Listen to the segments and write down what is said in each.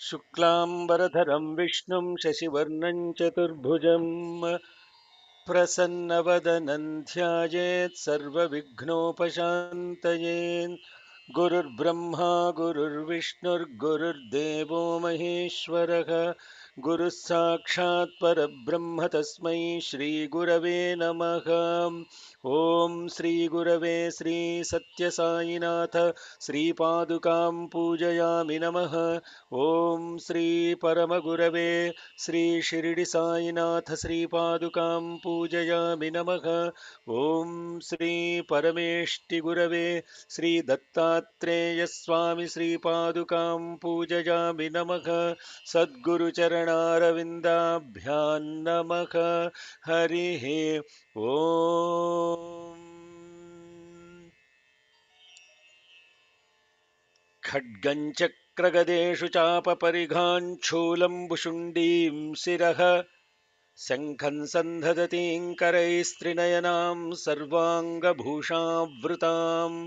शुक्लाम्बरधरं विष्णुं शशिवर्णं चतुर्भुजं प्रसन्नवदनं ध्यायेत् सर्वविघ्नोपशान्तये। गुरुर्ब्रह्मा गुरुर्विष्णुर्गुरुर्देवो महेश्वरः गुरुः साक्षात् परब्रह्म तस्मै श्रीगुरवे नमः। ॐ श्रीगुरवे श्रीसत्यसाईनाथ श्रीपादुकां पूजयामि नमः। ॐ श्रीपरमगुरवे श्रीशिरडिसाईनाथ श्रीपादुकां पूजयामि नमः। ॐ श्रीपरमेष्टिगुरवे श्रीदत्तात्रेयस्वामी श्रीपादुकां पूजयामि नमः। सद्गुरुचरणारविन्दाभ्यां नमः। हरिः ॐ। खड्गं चक्रगदेषु चापपरिघान् शूलं भुशुण्डीं शिरः शङ्खं सन्धदतीं करैस्त्रिनयनां सर्वाङ्गभूषावृताम्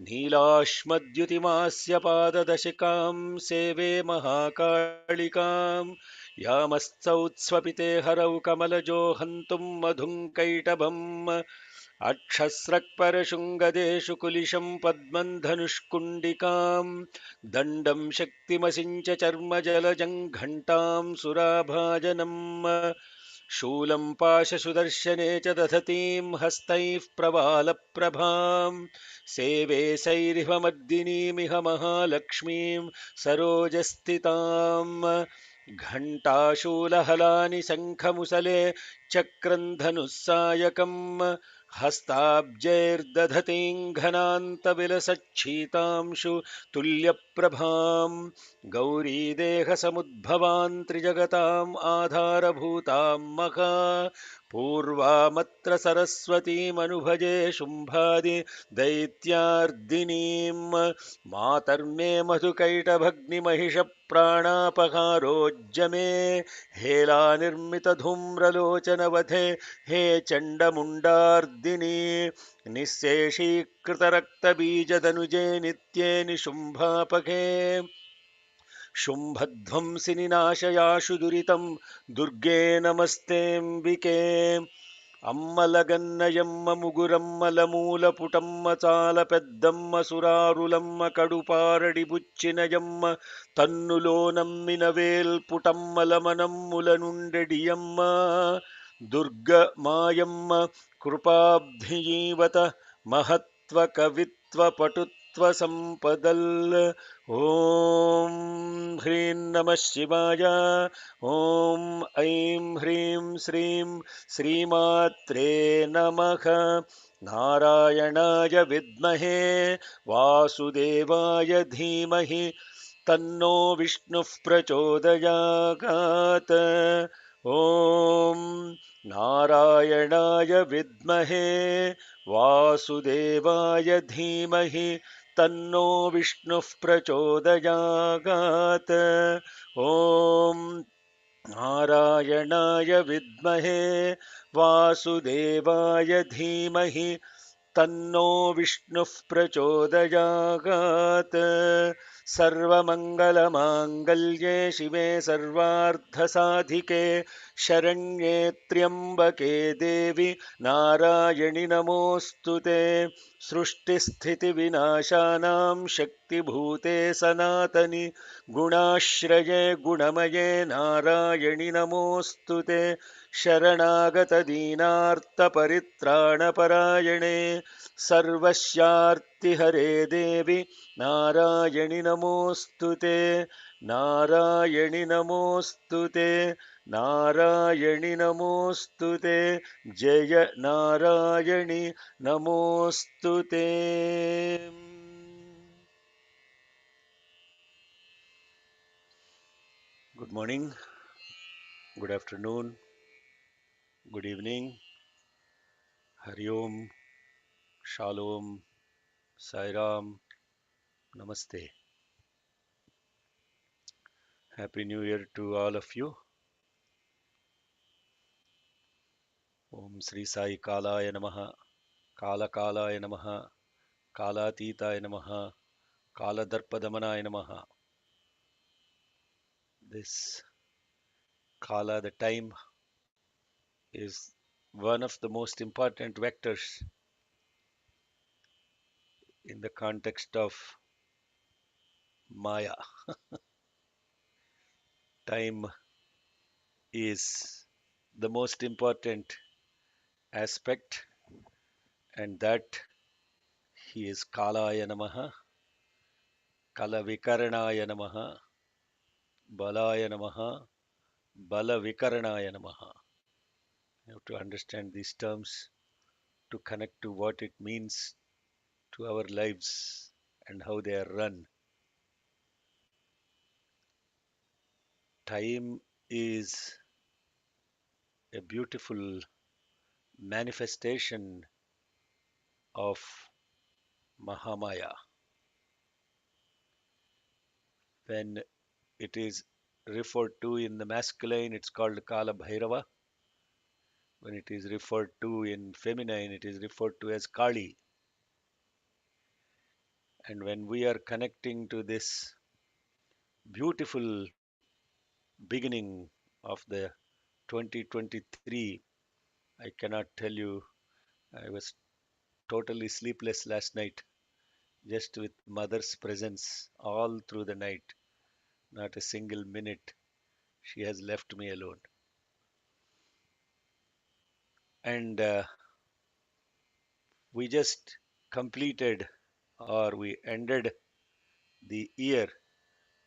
नीलाश्मद्युतिमास्य पाददशिकां सेवे महाकालिकां यामस्तौत्स्वपिते हरौ कमलजो हन्तुं मधुं कैटभम् अक्षस्रक्परशृङ्गदेषु कुलिशं पद्मं धनुष्कुण्डिकां दण्डं शक्तिमसिञ्च चर्मजलजं घण्टां सुराभाजनम् शूलं पाशसुदर्शने च दधतीं हस्तैः प्रवालप्रभां सेवे सैरिहमर्दिनीमिह महालक्ष्मीं सरोजस्थिताम् घण्टाशूलहलानि शङ्खमुसले चक्रं धनुस्सायकम् हस्ताब्जैर्दधतीं घनान्तविलसच्छीतांशु तुल्यप्रभां गौरीदेहसमुद्भवान् त्रिजगताम् आधारभूतां महा पूर्वामत्र सरस्वतीमनुभजे शुम्भादि दैत्यार्दिनीं मातर्मे मधुकैटभग्निमहिषप्राणापहारोज्जमे हेलानिर्मितधूम्रलोचनवधे हे चण्डमुण्डार्दिनि निःशेषीकृतरक्तबीजदनुजे नित्ये निशुम्भापहे शुम्भध्वंसिनि नाशयाशु दुरितं दुर्गे नमस्तेऽम्बिके అమ్మలగన్నయమ్మ ముగురమ్మలమూలపుటమ్మ చాల పెద్దమ్మ సురారులమ్మ కడుపారడి బుచ్చినయమ్మ తన్నులో నమ్మిన వేల్పుటమ్మల నుండెడియమ్మ దుర్గ మాయమ్మ కృపాబ్ధిజీవత మహత్వ కవిత్వ పటుత్వ సంపదల్ ఓం హ్రీం నమ శివాయ ఓం ఐం హ్రీం శ్రీం श्रीमात्रे नमः नारायणाय विद्महे वासुदेवाय धीमहि तन्नो विष्णुः प्रचोदयात् ॐ नारायणाय विद्महे वासुदेवाय धीमहि तन्नो विष्णुः प्रचोदयात् ॐ नारायणाय विद्महे वासुदेवाय धीमहि तन्नो विष्णुः प्रचोदयात् सर्वमङ्गलमाङ्गल्ये शिवे सर्वार्थसाधिके शरण्ये त्र्यम्बके देवि नारायणि नमोऽस्तु ते सृष्टिस्थितिविनाशानां शक्तिभूते सनातनि गुणाश्रये गुणमये नारायणि नमोऽस्तु ते शरणागतदीनार्तपरित्राणपरायणे सर्वस्यार्तिहरे देवि नारायणि नमोऽस्तु ते नारायणि नमोऽस्तु ते नारायणि नमोऽस्तु ते जय नारायणि नमोऽस्तु ते। morning, good afternoon, good evening, Hari Om, Shalom, Sairam, Namaste. Happy New Year to all of you. Om Sri Sai Kalaya Namaha, Kala Kalaya Namaha, Kalatitaya Namaha, Kala Darpadamanaya Namaha. This Kala, the time, is one of the most important vectors in the context of Maya. Time is the most important aspect, and that he is Kalaya Namaha, Kala Vikaranaya Namaha, Balaya Namaha, Bala Vikaranaya Namaha. You have to understand these terms to connect to what it means to our lives and how they are run. Time is a beautiful manifestation of Mahamaya. When it is referred to in the masculine, it's called Kala Bhairava. When it is referred to in feminine, it is referred to as Kali. And when we are connecting to this beautiful beginning of the 2023, I cannot tell you, I was totally sleepless last night, just with mother's presence all through the night. Not a single minute she has left me alone. And we just completed, or we ended the year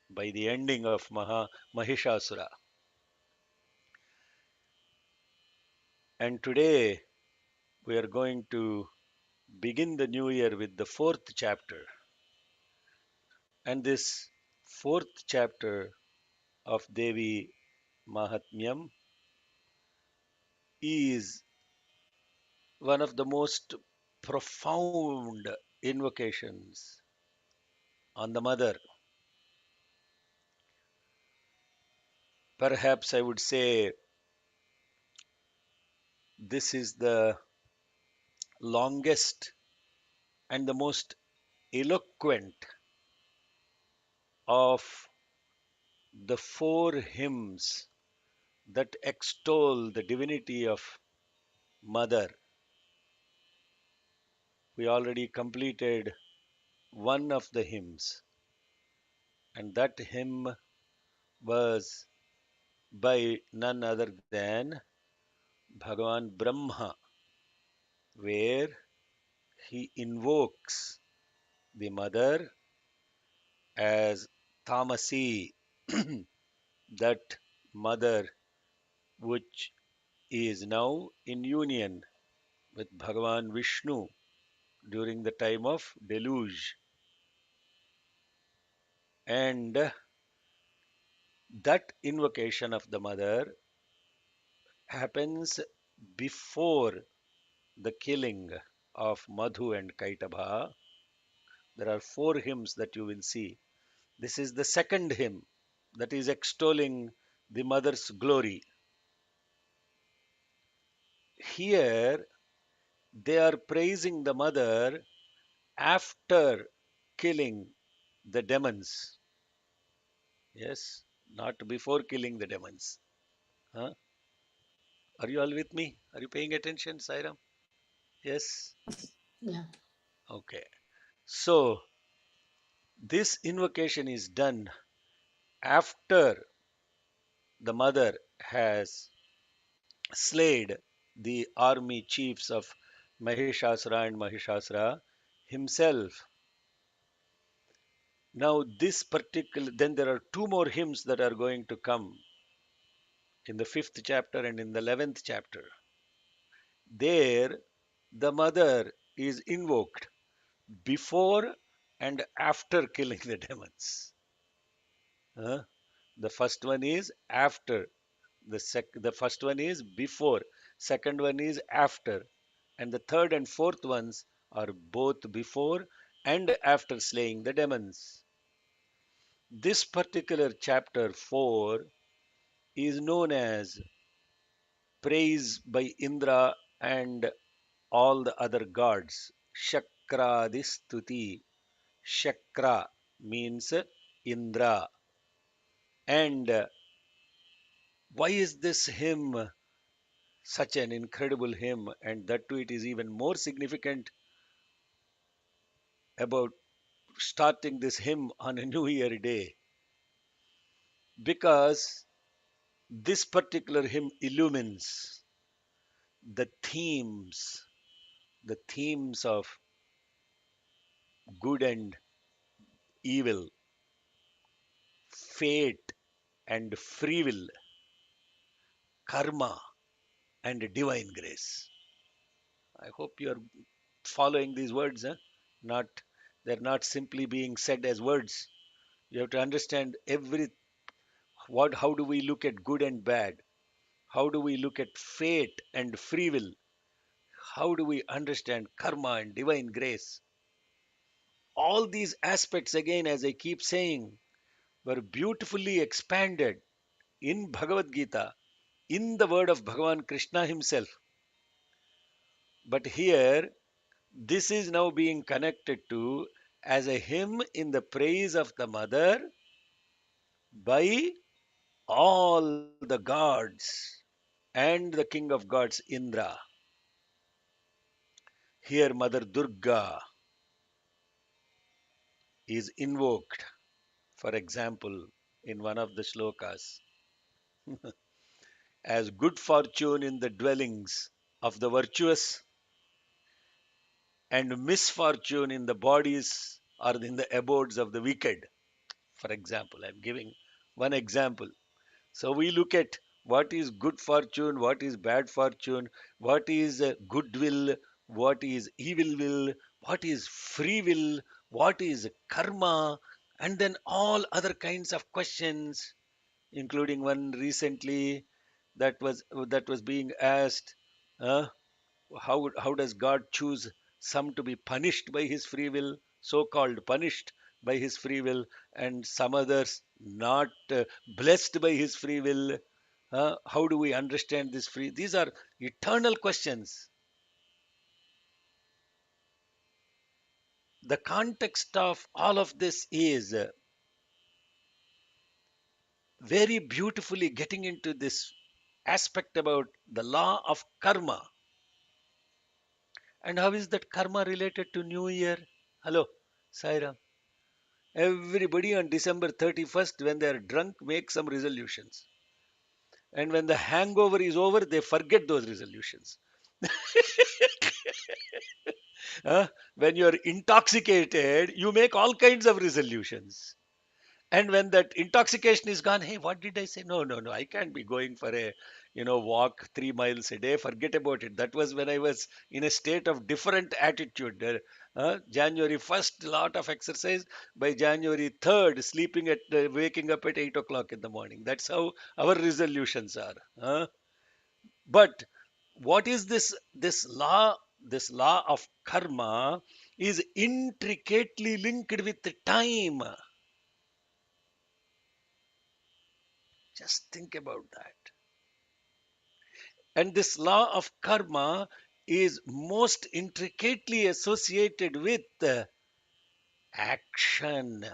by the ending of Mahishasura. And today we are going to begin the new year with the fourth chapter. And this fourth chapter of Devi Mahatmyam is one of the most profound invocations on the mother. Perhaps I would say this is the longest and the most eloquent of the four hymns that extol the divinity of Mother. We already completed one of the hymns, and that hymn was by none other than Bhagavan Brahma, where he invokes the mother as Tamasi, that mother which is now in union with Bhagavan Vishnu during the time of deluge. And that invocation of the mother happens before the killing of Madhu and Kaitabha. There are four hymns that you will see. This is the second hymn that is extolling the mother's glory. Here they are praising the mother after killing the demons. Yes, not before killing the demons. Huh? Are you all with me? Are you paying attention, Sairam? Yes? Yeah. Okay. So, this invocation is done after the mother has slayed the army chiefs of Mahishasura and Mahishasura himself. Now, this particular, then there are two more hymns that are going to come in the fifth chapter and in the 11th chapter. There, the mother is invoked before and after killing the demons. Huh? The first one is after. The first one is before. Second one is after. And the third and fourth ones are both before and after slaying the demons. This particular chapter 4 is known as praise by Indra and all the other gods. Shakradhistuti. Shakra means Indra. And why is this hymn such an incredible hymn? And that too, it is even more significant about starting this hymn on a New Year day, because this particular hymn illumines the themes, the themes of good and evil, fate and free will, karma and divine grace. I hope you are following these words. Not they're not simply being said as words. You have to understand every what. How do we look at good and bad? How do we look at fate and free will? How do we understand karma and divine grace? All these aspects, again, as I keep saying, were beautifully expanded in Bhagavad Gita, in the word of Bhagavan Krishna himself. But here, this is now being connected to as a hymn in the praise of the mother by all the gods and the king of gods, Indra. Here, Mother Durga is invoked, for example, in one of the slokas, as good fortune in the dwellings of the virtuous and misfortune in the bodies or in the abodes of the wicked. For example, I'm giving one example. So we look at what is good fortune, what is bad fortune, what is goodwill, what is evil will, what is free will, what is karma, and then all other kinds of questions, including one recently that was being asked. uh, how does God choose some to be punished by his free will, so called punished by his free will, and some others not blessed by his free will? How do we understand this free? These are eternal questions. The context of all of this is very beautifully getting into this aspect about the law of karma. And how is that karma related to New Year? Hello, Saira. Everybody on December 31st, when they are drunk, make some resolutions. And when the hangover is over, they forget those resolutions. When you are intoxicated, you make all kinds of resolutions. And when that intoxication is gone, hey, what did I say? No, no, no, I can't be going for a walk 3 miles a day. Forget about it. That was when I was in a state of different attitude. January 1st, lot of exercise. By January 3rd, sleeping at waking up at 8 o'clock in the morning. That's how our resolutions are. But what is this law of karma is intricately linked with the time. Just think about that. And this law of karma is most intricately associated with action.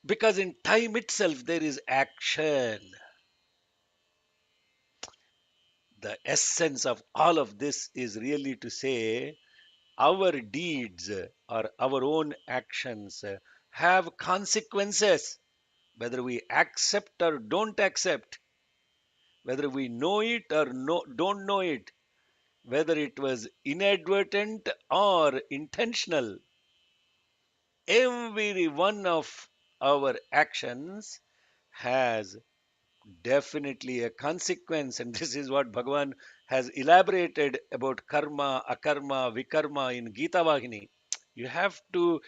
Because in time itself there is action. The essence of all of this is really to say our deeds or our own actions have consequences, whether we accept or don't accept, whether we know it or don't know it, whether it was inadvertent or intentional. Every one of our actions has definitely a consequence, and this is what Bhagavan has elaborated about karma, akarma, vikarma in Gita Vahini. You have to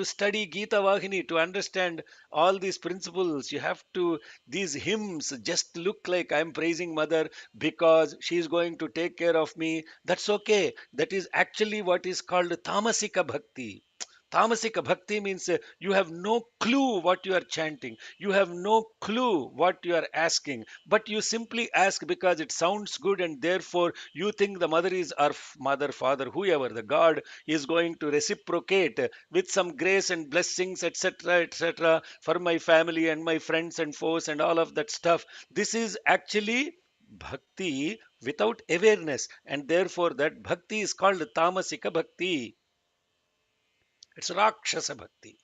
study Gita Vahini to understand all these principles. You have to these hymns just look like I'm praising mother because she's going to take care of me. That's okay. That is actually what is called tamasika bhakti. Tamasika bhakti means you have no clue what you are chanting. You have no clue what you are asking. But you simply ask because it sounds good, and therefore you think the mother is our mother, father, whoever, the God is going to reciprocate with some grace and blessings, etc., etc., for my family and my friends and foes and all of that stuff. This is actually bhakti without awareness, and therefore that bhakti is called tamasika bhakti. It's Rakshasa Bhakti.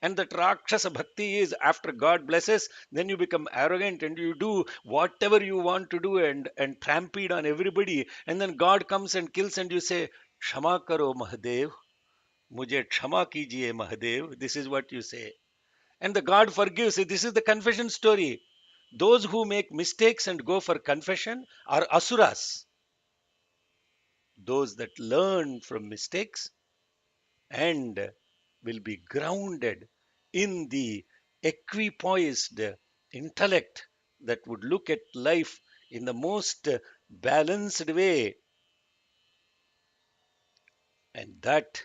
And that Rakshasa Bhakti is after God blesses, then you become arrogant and you do whatever you want to do and trampede on everybody. And then God comes and kills and you say, Kshama karo Mahadev, mujhe kshama kijiye Mahadev. This is what you say. And the God forgives. This is the confession story. Those who make mistakes and go for confession are asuras. Those that learn from mistakes and will be grounded in the equipoised intellect that would look at life in the most balanced way. And that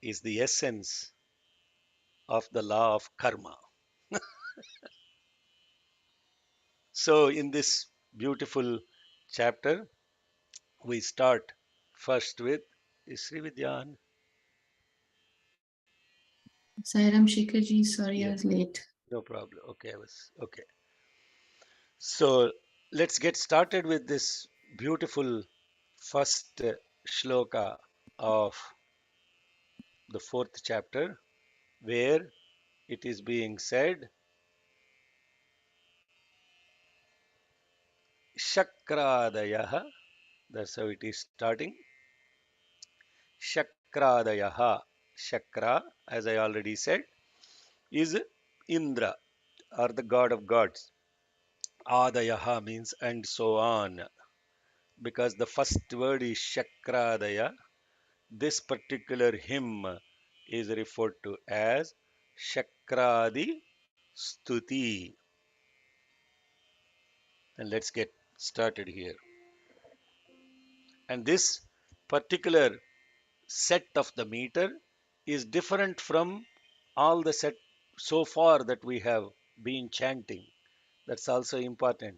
is the essence of the law of karma. So, in this beautiful chapter, we start first with Sri Vidyan. Sairam Shikhaji, sorry I Yeah, was late. no problem. Okay, I was okay. So let's get started with this beautiful first shloka of the fourth chapter, where it is being said, Shakradayah. That's how it is starting. Shakradayah. Shakra, as I already said, is Indra or the god of gods. Adayaha means and so on. Because the first word is Shakradaya, this particular hymn is referred to as Shakradi Stuti. And let's get started here. And this particular set of the meter is different from all the set so far that we have been chanting. That's also important.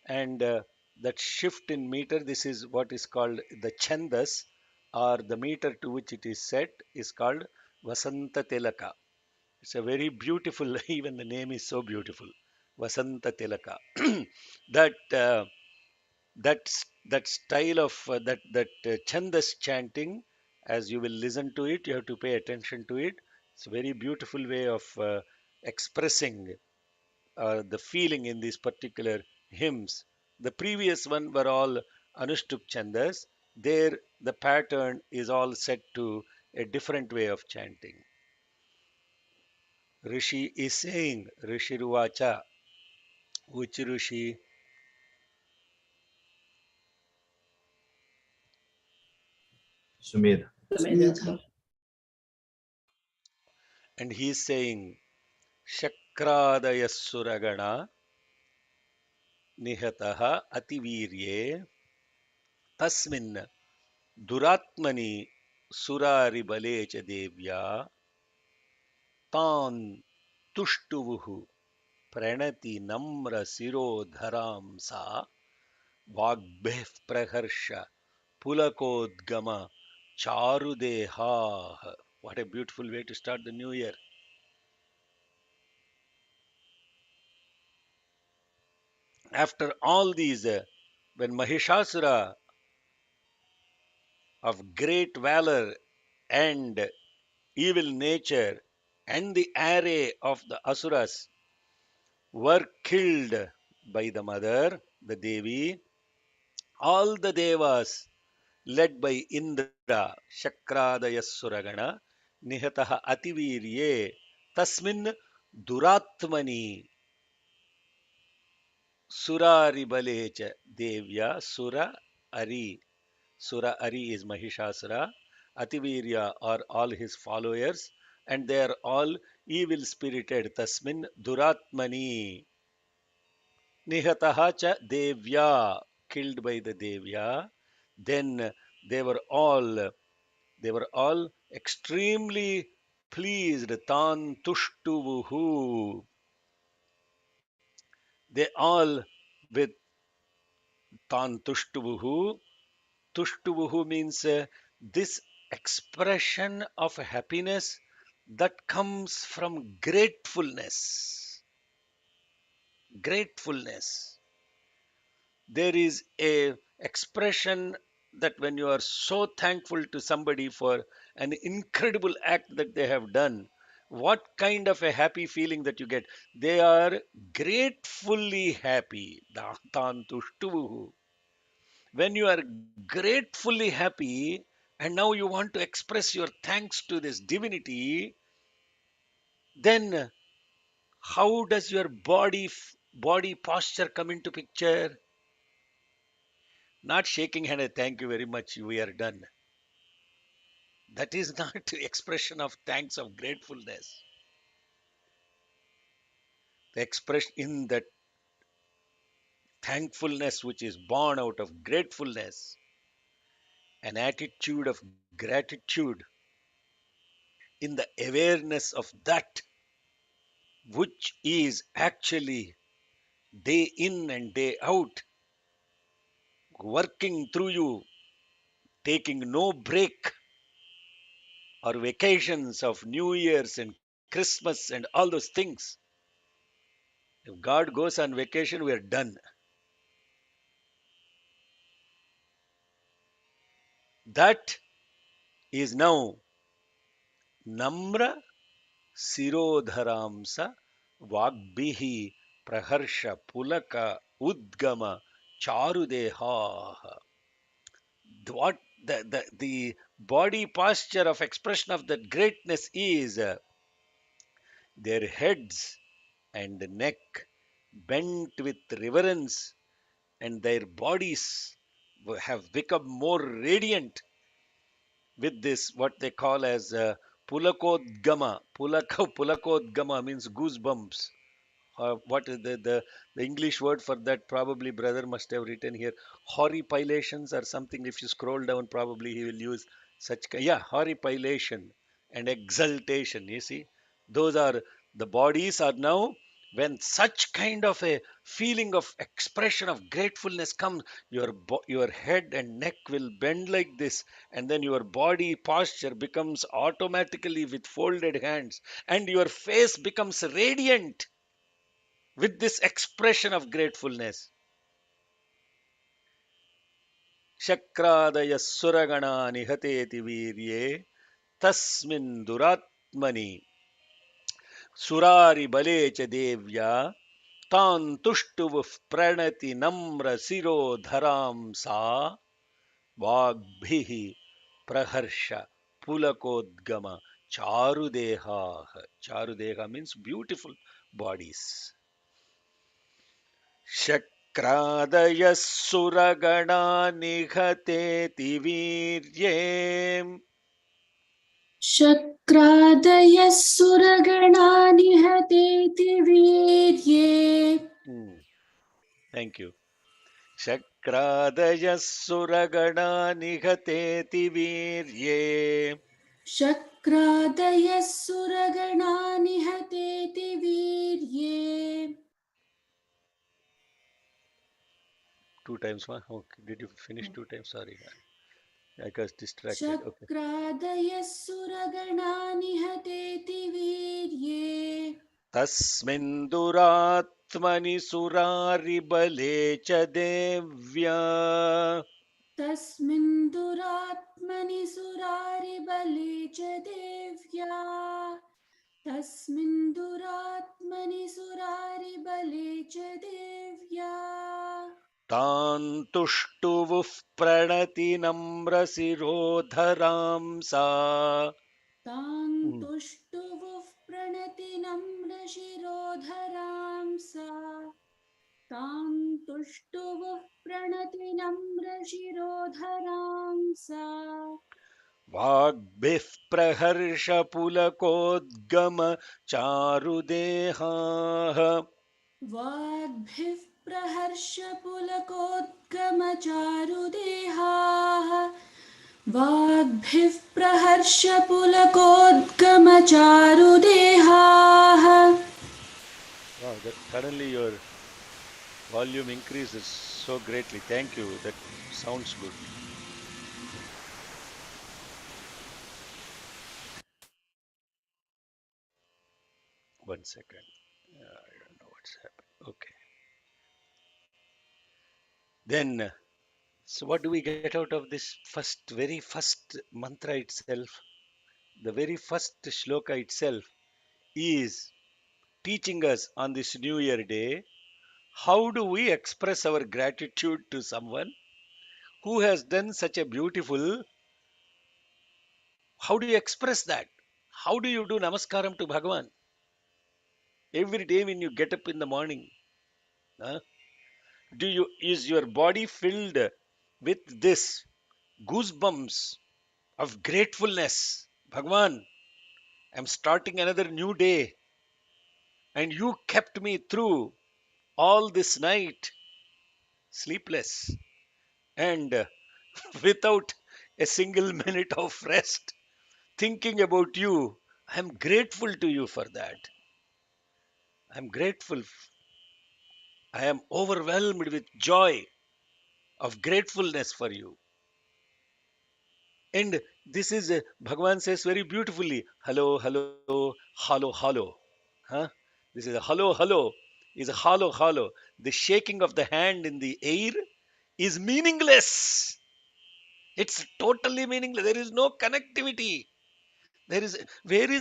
And that shift in meter, this is what is called the chandas, or the meter to which it is set is called Vasanta Telaka. It's a very beautiful, even the name is so beautiful, Vasanta Tilaka. that that style of that chandas chanting, as you will listen to it, you have to pay attention to it. It's a very beautiful way of expressing the feeling in these particular hymns. The previous one were all Anushtup chandas. There, the pattern is all set to a different way of chanting. Rishi is saying, Rishi Ruvacha, which Rishi? Sumedha. Sumedha. And he is saying, Shakradaya Suragana Nihataha Ativirye Tasmin Duratmani Surari Balecha Devya Tan Tushtuvuhu Pranati Namra Sirodharam Sa Vagbeh Praharsha Pulakodgama Charudeha. What a beautiful way to start the new year. After all these, when Mahishasura of great valor and evil nature and the array of the Asuras were killed by the mother, the Devi, all the Devas led by Indra, Shakradaya Suragana, Nihataha Ativirye, Tasmin Duratmani, Surari Balecha, Devya, Sura Ari. Sura Ari is Mahishasura. Ativirya are all his followers, and they are all evil spirited. Tasmin Duratmani. Nihataha cha Devya, killed by the Devya. Then they were all they were all extremely pleased. Tan tushtuvuhu. They all with tan tushtuvuhu. Tushtuvuhu means this expression of happiness that comes from gratefulness. Gratefulness. There is a expression that when you are so thankful to somebody for an incredible act that they have done, what kind of a happy feeling that you get? They are gratefully happy. Tantushtuvuhu. When you are gratefully happy and now you want to express your thanks to this divinity, then how does your body posture come into picture? Not shaking hand, thank you very much, we are done. That is not expression of thanks of gratefulness. The expression in that thankfulness which is born out of gratefulness, an attitude of gratitude in the awareness of that which is actually day in and day out working through you, taking no break or vacations of New Year's and Christmas and all those things. If God goes on vacation, we are done. That is now Namra Sirodharamsa Vagbihi Praharsha Pulaka Udgama Charudeha. What the body posture of expression of that greatness is their heads and neck bent with reverence, and their bodies have become more radiant with this what they call as pulakodgama. Pulakodgama means goosebumps. What is the English word for that? Probably brother must have written here. Horripilations or something. If you scroll down, probably he will use such. Yeah, horripilation and exultation. You see, those are the bodies are now when such kind of a feeling of expression of gratefulness comes, your head and neck will bend like this, and then your body posture becomes automatically with folded hands, and your face becomes radiant with this expression of gratefulness. Shakradaya suragana nihateti virye tasmin duratmani surari bale cha devya tan tushtuv pranati namra siro dharam sa vagbhihi praharsha pulakodgama charudeha. Charudeha means beautiful bodies. शक्रादयः सुरगणा निहतेति वीर्ये शक्रादयः सुरगणा निहतेति वीर्ये thank you शक्रादयः सुरगणा निहतेति वीर्ये शक्रादयः सुरगणा निहतेति वीर्ये two times okay did you finish two times sorry I got distracted okay शक्रादयः सुरगणा निहतेति वीर्ये तस्मिन् दुरात्मनि सुरारिबले च देव्या तस्मिन् दुरात्मनि सुरारिबले च देव्या तस्मिन् दुरात्मनि सुरारिबले च देव्या तान् तुष्टुवुः प्रणतिनम्रशिरोधरां सा तां तुष्टुवुः प्रणतिनम्रशिरोधरां सा तां तुष्टुवुः प्रणतिनम्रशिरोधरां वाग्भिः प्रहर्षपुलकोद्गम चारुदेहाः वाग्भिः प्रहर्षपुलकोद्गमचारुदेहाः वाग्भिः प्रहर्षपुलकोद्गमचारुदेहाः Wow, that suddenly your volume increases so greatly. Thank you. That sounds good. One second. I don't know what's happening. Okay. Then, so what do we get out of this very first mantra itself? The very first shloka itself is teaching us on this New Year day how do we express our gratitude to someone who has done such a beautiful. How do you express that? How do you do namaskaram to Bhagavan? Every day when you get up in the morning, huh? Do you is your body filled with this goosebumps of gratefulness? Bhagavan, I'm starting another new day, and you kept me through all this night sleepless and without a single minute of rest, thinking about you. I'm grateful to you for that. I'm grateful. I am overwhelmed with joy of gratefulness for you. And this is, Bhagavan says very beautifully, hello, hello, hollow, hollow. Huh? This is a hello is a hollow. The shaking of the hand in the air is meaningless. It's totally meaningless. There is no connectivity. Where is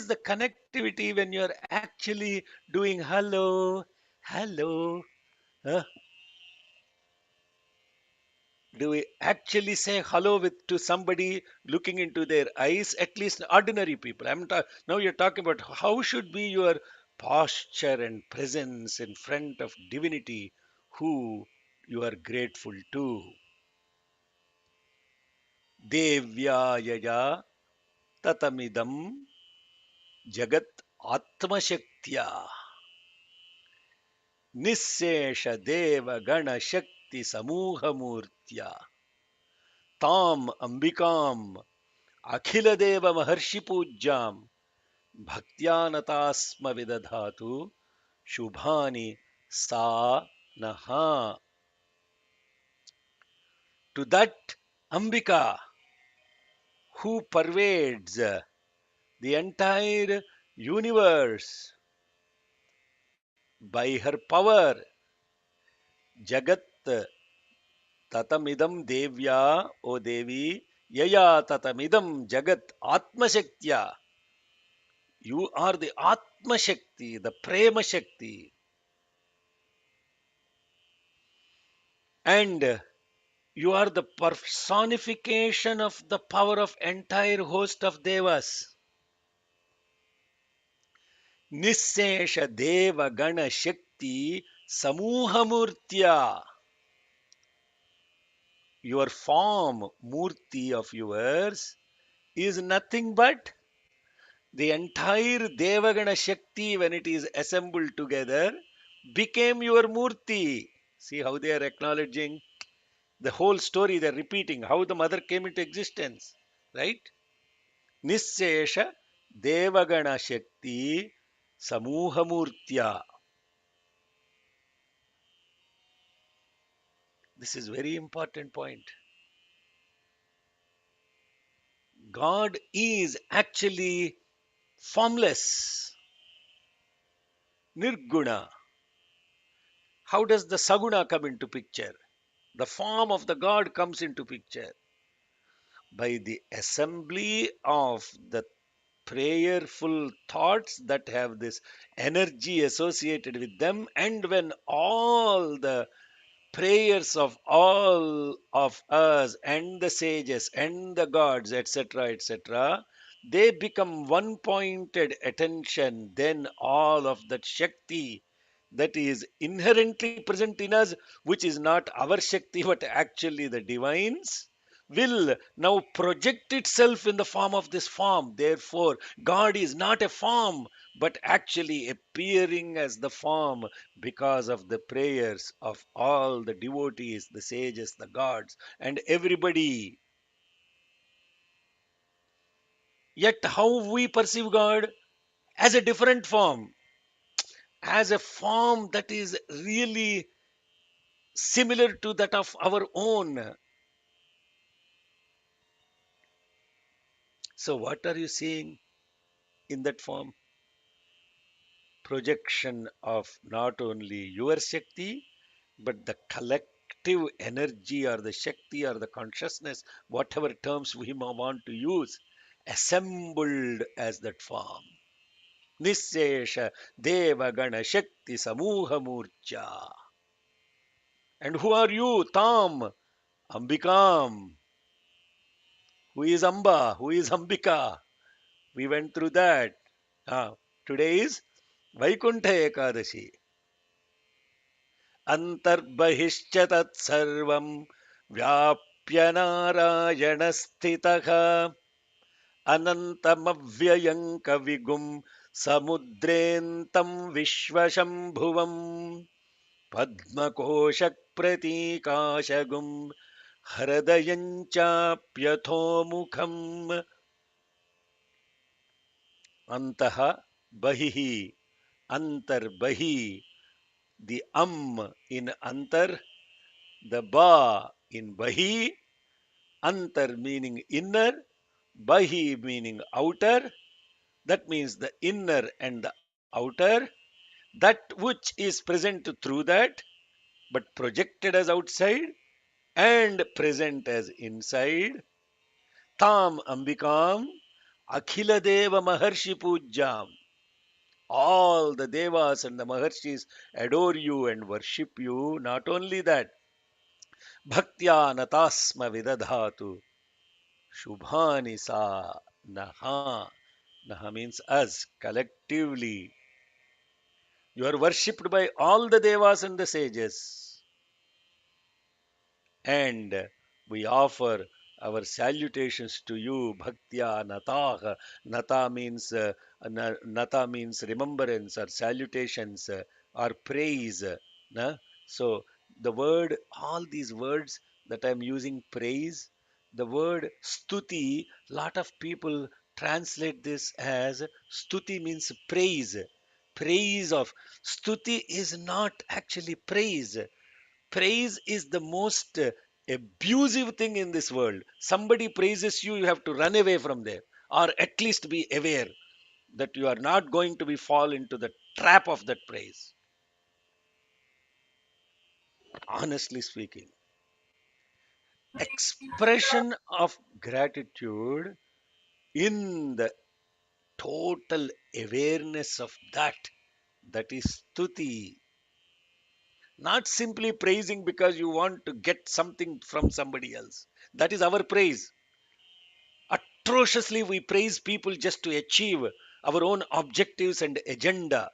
the connectivity when you're actually doing hello? Huh? Do we actually say hello to somebody looking into their eyes? At least ordinary people. Now you're talking about how should be your posture and presence in front of divinity who you are grateful to. Devyayaya tatamidam jagat atmashaktya nissesha deva gana shakti samuha murtya tam ambikam अखिल देव महर्षि पूज्याम भक्त्यानतास्म विदधातु शुभानि सा नहा. To that Ambika who pervades the entire universe by her power, Jagat tatamidam devya, O Devi, yaya tatamidam jagat atma shaktya. You are the Atma Shakti, the Prema Shakti, and you are the personification of the power of entire host of devas. Nissesha Deva Gana Shakti Samuhamurtya. Your form, Murti of yours, is nothing but the entire Devagana Shakti when it is assembled together became your Murti. See how they are acknowledging the whole story, they're repeating how the mother came into existence, right? Nissesha Devagana Shakti Samuhamurtya. This is very important point. God is actually formless, nirguna. How does the saguna come into picture? The form of the God comes into picture by the assembly of the prayerful thoughts that have this energy associated with them, and when all the prayers of all of us and the sages and the gods, etc., they become one pointed attention, then all of that Shakti that is inherently present in us, which is not our Shakti but actually the divine's, will now project itself in the form of this form. Therefore, God is not a form, but actually appearing as the form because of the prayers of all the devotees, the sages, the gods, and everybody. Yet, how we perceive God? As a different form, as a form that is really similar to that of our own. So, what are you seeing in that form? Projection of not only your Shakti, but the collective energy or the Shakti or the consciousness, whatever terms we may want to use, assembled as that form. Nissesha Devagana Shakti Samuha Murcha. And who are you? Tam, Ambikam. Who is Amba? Who is Ambika? We went through that. Ah, today is Vaikuntha Ekadashi. अन्तर्बहिश्च तत्सर्वं व्याप्य नारायणस्थितः अनन्तमव्ययं कविगुं समुद्रेऽन्तं विश्वशम्भुवम् पद्मकोशप्रतीकाशगुं हृदयं चाप्यथोमुखम् अन्तः बहिः अन्तर्बहिः the in antar, the ba in bahi, antar meaning inner, bahi meaning outer. That means the inner and the outer, that which is present through that, but projected as outside and present as inside. Tam Ambikam, Akhila Deva Maharshi Pujam. All the devas and the maharshis adore you and worship you. Not only that, Bhaktya natasma vidadhatu. Shubhani sa naha. Naha means us, collectively. You are worshipped by all the devas and the sages. And we offer our salutations to you, Bhaktya Natah. Nata means remembrance or salutations or praise. Na? So the word, all these words that I'm using, praise, the word stuti, lot of people translate this as stuti means praise. Praise of stuti is not actually praise. Praise is the most abusive thing in this world. Somebody praises you, you have to run away from there, or at least be aware that you are not going to be fall into the trap of that praise. Honestly speaking, expression of gratitude in the total awareness of that, that is stuti. Not simply praising because you want to get something from somebody else. That is our praise. Atrociously, we praise people just to achieve our own objectives and agenda.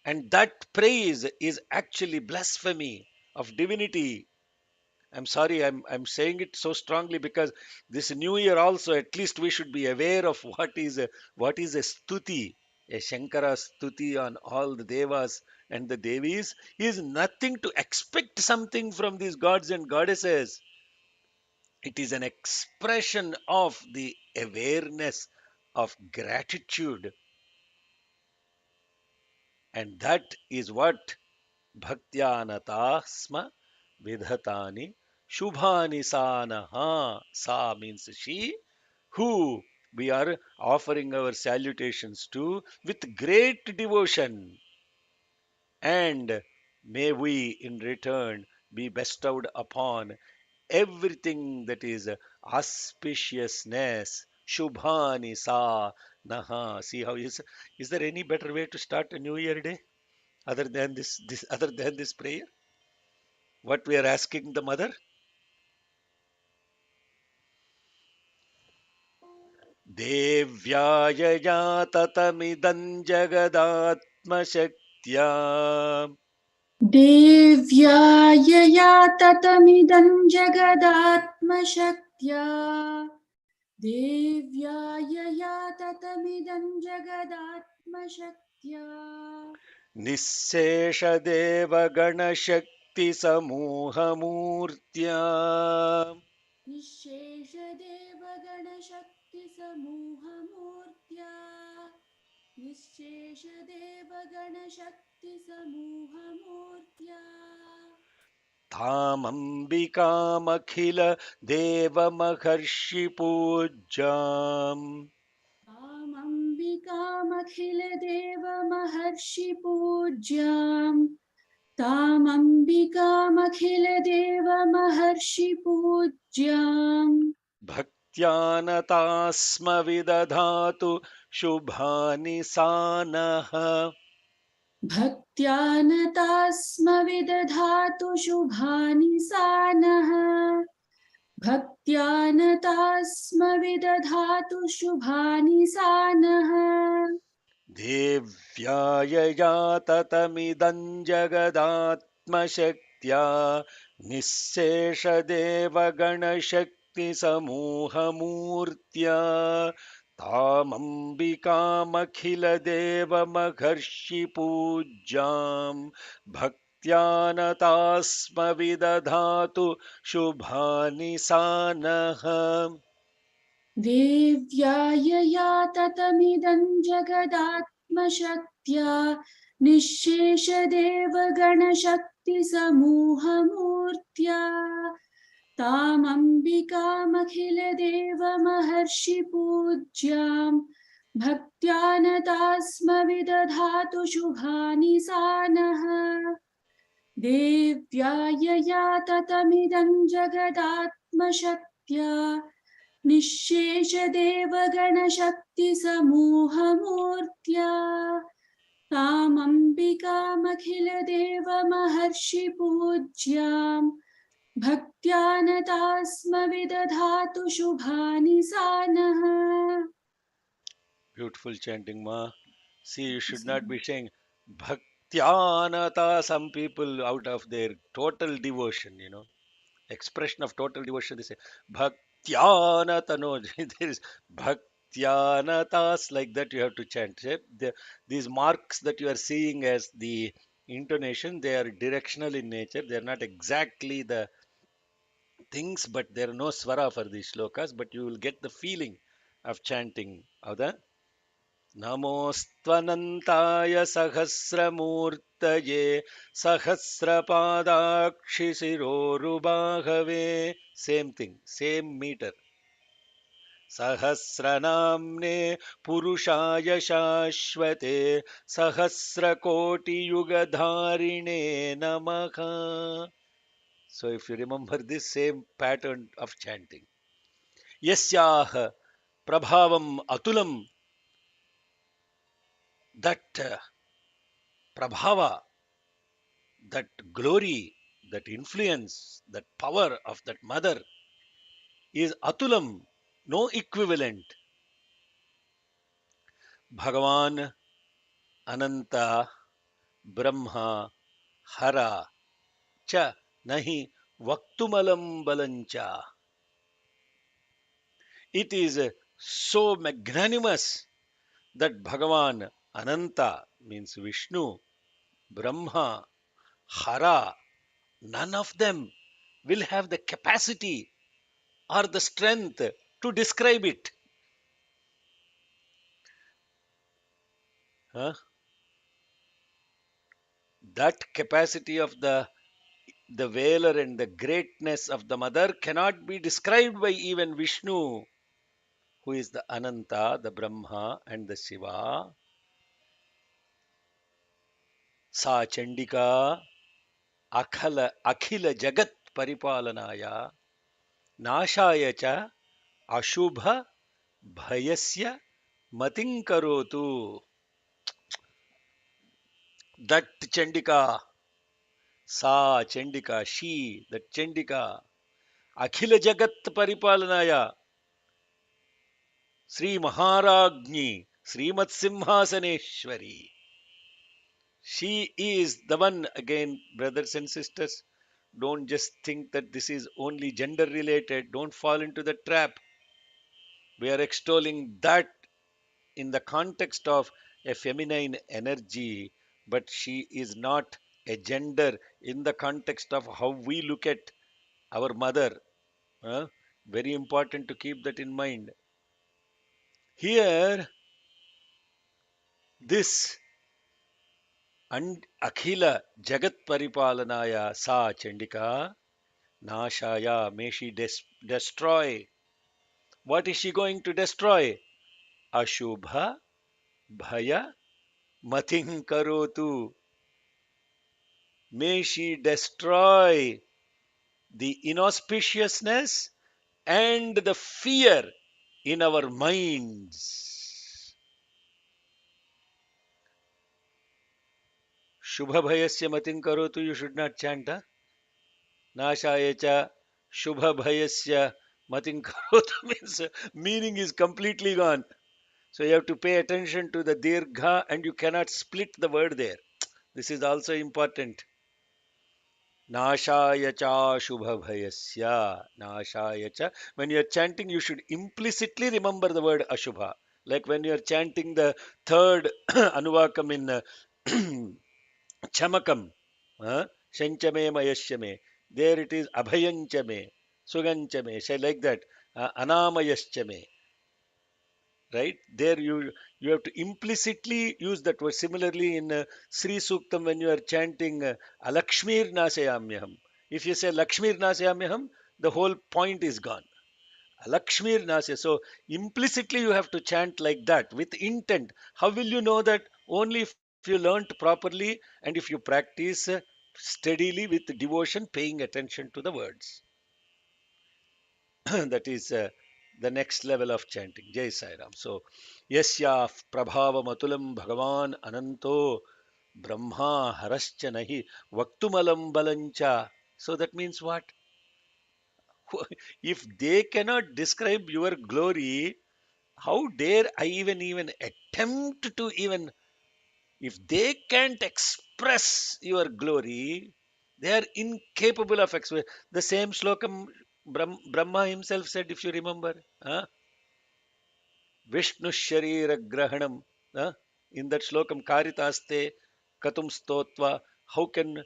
And that praise is actually blasphemy of divinity. I'm sorry, I'm saying it so strongly because this new year also, at least we should be aware of what is a stuti. A Shankara stuti on all the devas and the devis is nothing to expect something from these gods and goddesses. It is an expression of the awareness of gratitude, and that is what bhaktyanata vidhatani shubhani sanaha. Sa means she, who we are offering our salutations to with great devotion, and may we in return be bestowed upon everything that is auspiciousness. Shubhani sa naha. See how is there any better way to start a new year day other than this other than this prayer? What we are asking the mother? Devyaya tatamidam jagadatma shaktya देव्या यया ततमिदं जगदात्मशक्त्या देव्या यया ततमिदं जगदात्मशक्त्या निःशेषदेवगणशक्तिसमूहमूर्त्या निःशेषदेवगणशक्तिसमूहमूर्त्या निःशेषदेवगणशक्तिसमूहमूर्त्या तामम्बिकामखिलदेवमहर्षिपूज्याम् तामम्बिकामखिलदेवमहर्षिपूज्याम् तामम्बिकामखिलदेवमहर्षिपूज्याम् भक्त्या स्म विदधातु शुभानि सा नः भक्त्या नतास्म विदधातु शुभानि सा नः भक्त्या नतास्म विदधातु शुभानि सा नः देव्यायया ततमिदं जगदात्मशक्त्या निःशेषदेवगणशक्तिसमूहमूर्त्या तामम्बिकामखिलदेवमहर्षिपूज्याम् भक्त्या नतास्म विदधातु शुभानि सा नः देव्या यया ततमिदं जगदात्मशक्त्या निःशेषदेवगणशक्तिसमूहमूर्त्या तामम्बिकामखिलदेवमहर्षिपूज्याम् भक्त्या नतास्म विदधातु शुभानि सा नः देव्या यया ततमिदं जगदात्मशक्त्या निःशेषदेवगणशक्तिसमूहमूर्त्या तामम्बिकामखिलदेवमहर्षिपूज्याम् भक्त्या नतास्म विदधातु शुभानि सा नः Beautiful chanting, ma. See, you Thank you should so not much. be saying Bhaktyanata. Some people, out of their total devotion, expression of total devotion, they say Bhaktyanata. No, there is Bhaktyanata's like that you have to chant. These marks that you are seeing as the intonation, they are directional in nature. They are not exactly the things, but there are no swara for these shlokas, but you will get the feeling of chanting. Howda? नमोऽस्त्वनन्ताय सहस्रमूर्तये सहस्रपादाक्षिशिरोरुबाहवे same thing same metre सहस्रनाम्ने पुरुषाय शाश्वते सहस्रकोटियुगधारिणे नमः. So if you remember this same pattern of chanting, yasyaha prabhavam atulam, that prabhava, that glory, that influence, that power of that mother is atulam, no equivalent. Bhagavan, Ananta, Brahma, Hara, Cha, Nahi, Vaktumalam Balancha. It is so magnanimous that Bhagavan, Ananta means Vishnu, Brahma, Hara, none of them will have the capacity or the strength to describe it. Huh? That capacity of the valor and the greatness of the mother cannot be described by even Vishnu, who is the Ananta, the Brahma, and the Shiva. Sa Chandika Akhila Jagat Paripalanaya Nashaya cha Ashubha Bhayasya Matinkarotu. That Chandika, Sa Chandika, she, that Chandika, Akhila Jagat Paripalanaya, Sri Maharajni, Srimat Simhasaneshwari. She is the one. Again, brothers and sisters, don't just think that this is only gender related. Don't fall into the trap. We are extolling that in the context of a feminine energy, but she is not a gender in the context of how we look at our mother. Huh? Very important to keep that in mind. Here, this Akhila Jagat Paripalanaya Sa Chandika Nashaya, may she destroy. What is she going to destroy? Ashubha Bhaya Mating Karotu. May she destroy the inauspiciousness and the fear in our minds. Shubha Bhayasya Mating Karotu, you should not chant. Huh? Nashaya cha Shubha Bhayasya Mating Karotu means meaning is completely gone. So you have to pay attention to the dirgha and you cannot split the word there. This is also important. Nashaya cha Shubha Bhayasya. Nashaya cha. When you are chanting, you should implicitly remember the word Ashubha. Like when you are chanting the third Anuvakam in Chamakam. Shanchame Mayashyame. There it is Abhayanchame. Suganchame. Say like that. Anamayashchame. Right there you have to implicitly use that word. Similarly in Sri Suktam, when you are chanting Alakshmir Nasayamyaham, if you say Lakshmir Nasayamyaham, the whole point is gone. Lakshmir Nasya. So implicitly you have to chant like that with intent. How will you know that? Only if you learnt properly and if you practice steadily with devotion, paying attention to the words. That is the next level of chanting. Jai Sai Ram. So, Yasya Prabhava Matulam Bhagavan Ananto Brahma Harascha Nahi Vaktumalam Balancha. So that means what? If they cannot describe your glory, how dare I even attempt to even, if they can't express your glory, they are incapable of express. The same slokam Brahma himself said, if you remember, Vishnu Sharira Grahanam. In that slokam, Karitaste Katum Stotva. How can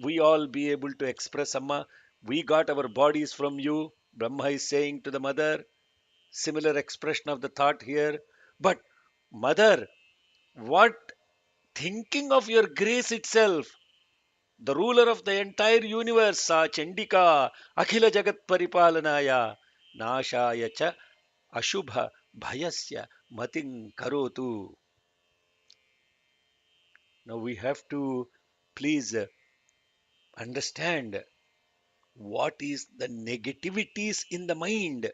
we all be able to express Amma? We got our bodies from you. Brahma is saying to the mother. Similar expression of the thought here. But, mother, what thinking of your grace itself, the ruler of the entire universe, Sa Chandika, Akhila Jagat Paripalanaya, Nashaya cha Ashubha Bhayasya Mating Karotu. Now we have to please understand what is the negativities in the mind.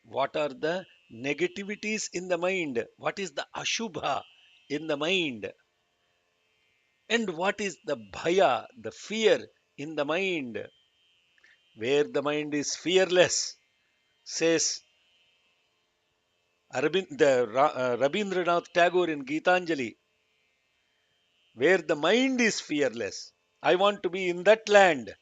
What are the negativities in the mind? What is the Ashubha in the mind? And what is the Bhaya, the fear in the mind? Where the mind is fearless, says Rabindranath Tagore in Gitanjali, where the mind is fearless. I want to be in that land.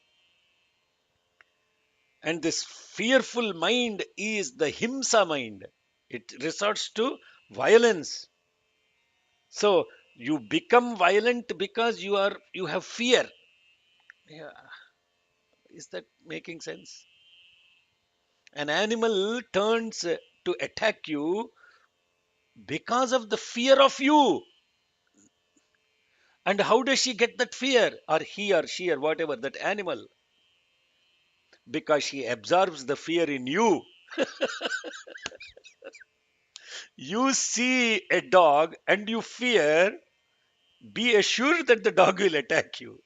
And this fearful mind is the Himsa mind. It resorts to violence. So you become violent because you have fear. Yeah. Is that making sense? An animal turns to attack you because of the fear of you. And how does she get that fear? Or he or she or whatever, that animal? Because she absorbs the fear in you. You see a dog and you fear, be assured that the dog will attack you.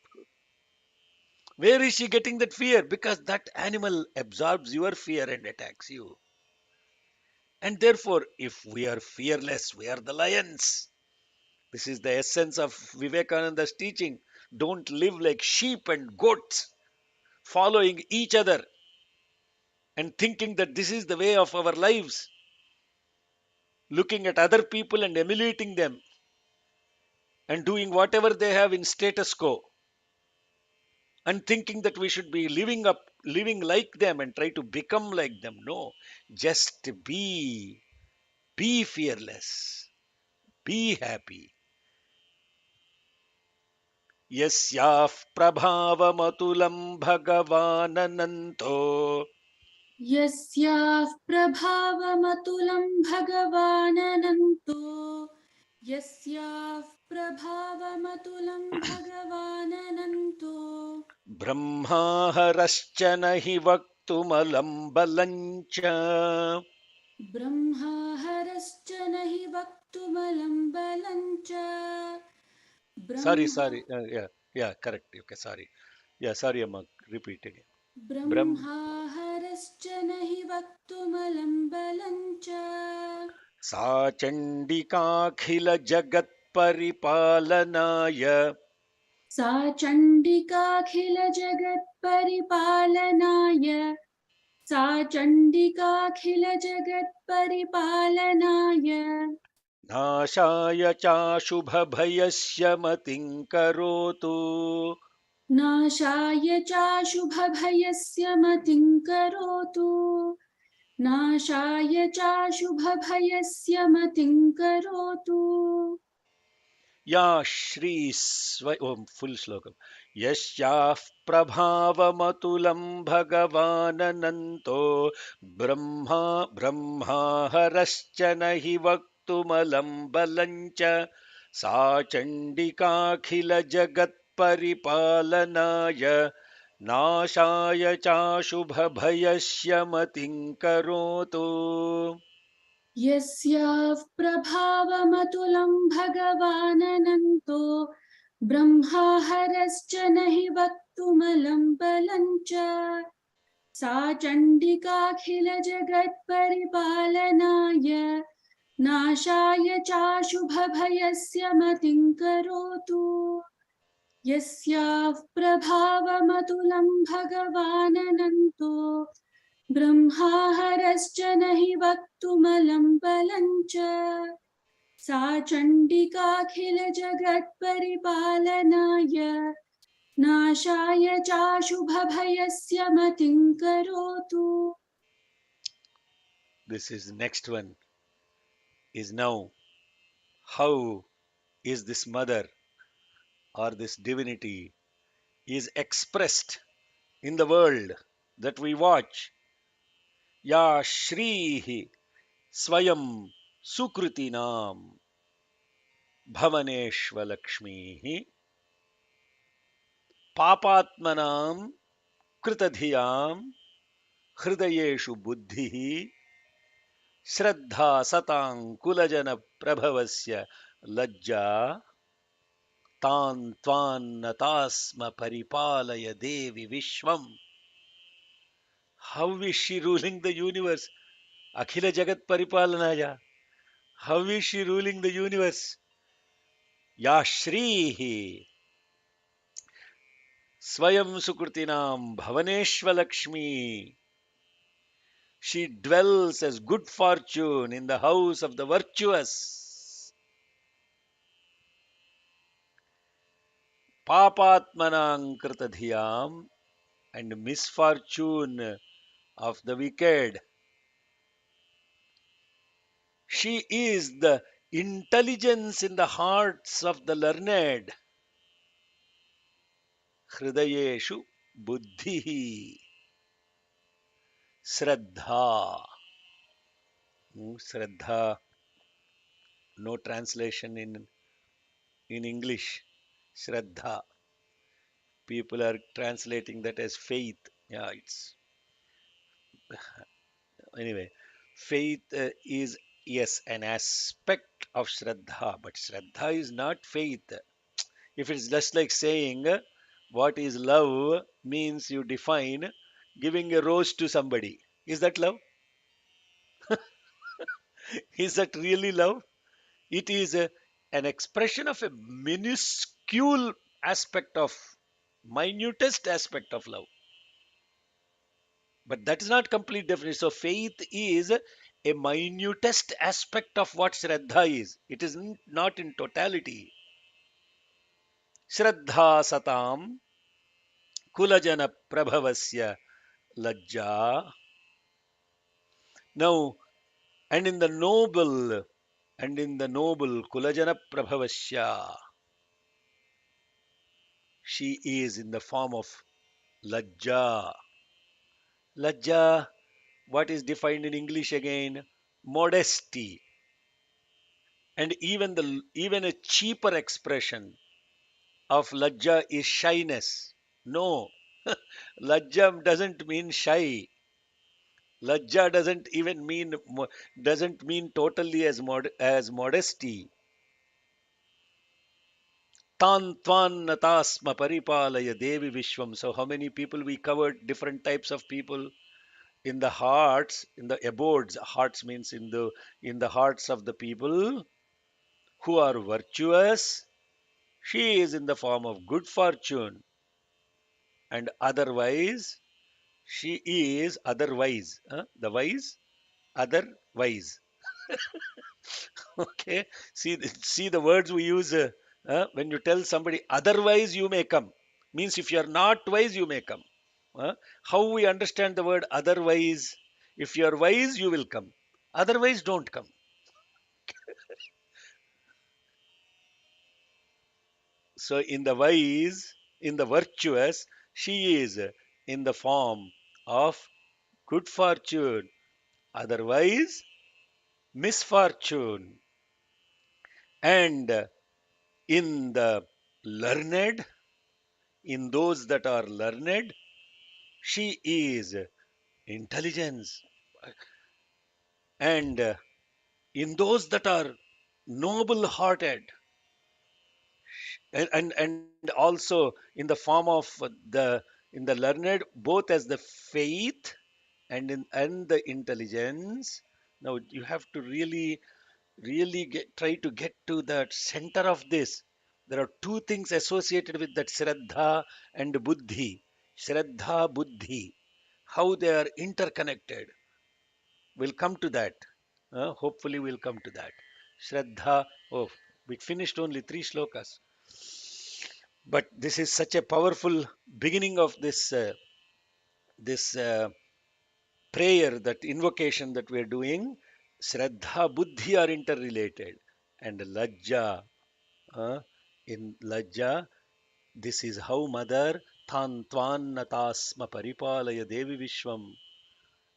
Where is she getting that fear? Because that animal absorbs your fear and attacks you. And therefore, if we are fearless, we are the lions. This is the essence of Vivekananda's teaching. Don't live like sheep and goats, following each other and thinking that this is the way of our lives, looking at other people and emulating them. and doing whatever they have in status quo, and thinking that we should be living like them and try to become like them. No, just be fearless, be happy. यस्याः प्रभावमतुलं भगवाननन्तो यस्याः प्रभावमतुलं भगवाननन्तो यस्याः प्रभावमतुलं भगवाननन्तो ब्रह्माहरश्च न हि वक्तुमलं बलं च. ब्रह्माहरश्च न हि वक्तुमलं बलं च Sorry, Brahma sorry. Yeah, correct. Okay, sorry. Yeah, sorry, Amma. Repeat again. Brahm ब्रह्माहरश्च न हि वक्तुमलं बलं च सा चण्डिकाखिलजगत्परिपालनाय सा चण्डिकाखिलजगत्परिपालनाय सा चण्डिकाखिलजगत्परिपालनाय नाशाय चाशुभभयस्य मतिं करोतु. नाशाय चाशुभभयस्य मतिं करोतु नाशाय चाशुभभयस्य मतिं करोतु या श्रीस्व फुल् श्लोकम् यस्याः प्रभावमतुलं भगवाननन्तो ब्रह्माहरश्च न हि वक्तुमलं बलं च सा चण्डिकाखिलजगत्परिपालनाय नाशाय चाशुभभयस्य मतिं करोतु. यस्याः प्रभावमतुलं भगवाननन्तो ब्रह्माहरश्च न हि वक्तुमलं बलं च सा चण्डिकाखिलजगत्परिपालनाय नाशाय चाशुभभयस्य मतिं करोतु यस्याः प्रभावमतुलं भगवाननन्तो ब्रह्माहरश्च न हि वक्तुमलं बलं च सा चण्डिकाखिलजगत्परिपालनाय नाशाय चाशुभभयस्य मतिं करोतु This is next one is now how is this mother or this divinity is expressed in the world that we watch. Ya Shrihi Swayam Sukritinam Bhavaneshvalakshmihi Papatmanam Kritadhiyam Hridayeshu Buddhihi Shraddha Satang Kulajana Prabhavasya Lajja Tan Tvan Natasma Paripalaya Devi Vishwam. How is she ruling the universe? Akhila Jagat Paripalanaya. How is she ruling the universe? Ya Shrihi Swayam Sukrutinam Bhavaneshvalakshmi. She dwells as good fortune in the house of the virtuous. Papatmanang Kritadhiyam, and misfortune of the wicked. She is the intelligence in the hearts of the learned. Hridayeshu buddhihi. Shraddha. Shraddha, no translation in English. Shraddha. People are translating that as faith. Yeah, it's anyway. Faith is, yes, an aspect of Shraddha, but Shraddha is not faith. If it's just like saying what is love means you define giving a rose to somebody. Is that love? Is that really love? It is an expression of a minuscule aspect of, minutest aspect of love. But that is not complete definition. So faith is a minutest aspect of what Shraddha is. It is not in totality. Shraddha satam kulajana prabhavasya lajja. Now, and in the noble, kulajana prabhavasya, she is in the form of lajja. Lajja, what is defined in English again? Modesty. And even a cheaper expression of lajja is shyness. No, lajja doesn't mean shy. Lajja doesn't mean totally as modesty. Tan tvan natasma paripalaya devi vishwam. So how many people we covered? Different types of people in the hearts, in the abodes. Hearts means in the hearts of the people who are virtuous. She is in the form of good fortune, and otherwise she is otherwise. The wise, otherwise. Okay. See the words we use when you tell somebody otherwise you may come. Means if you are not wise, you may come. How we understand the word otherwise? If you are wise, you will come. Otherwise, don't come. So in the wise, in the virtuous, she is in the form of good fortune. Otherwise, misfortune. And in the learned, in those that are learned, she is intelligence. And in those that are noble hearted, and also in the form of the in the learned, both as the faith and the intelligence. Now you have to really try to get to the center of this. There are two things associated with that: Shraddha and Buddhi. Shraddha, Buddhi. How they are interconnected. We'll come to that. Hopefully, we'll come to that. Shraddha. Oh, we finished only three shlokas. But this is such a powerful beginning of this prayer, that invocation that we are doing. Shraddha, Buddhi are interrelated, and Lajja. Uh, in Lajja, this is how Mother Tan Tvan Natasma Paripalaya Devi Vishwam.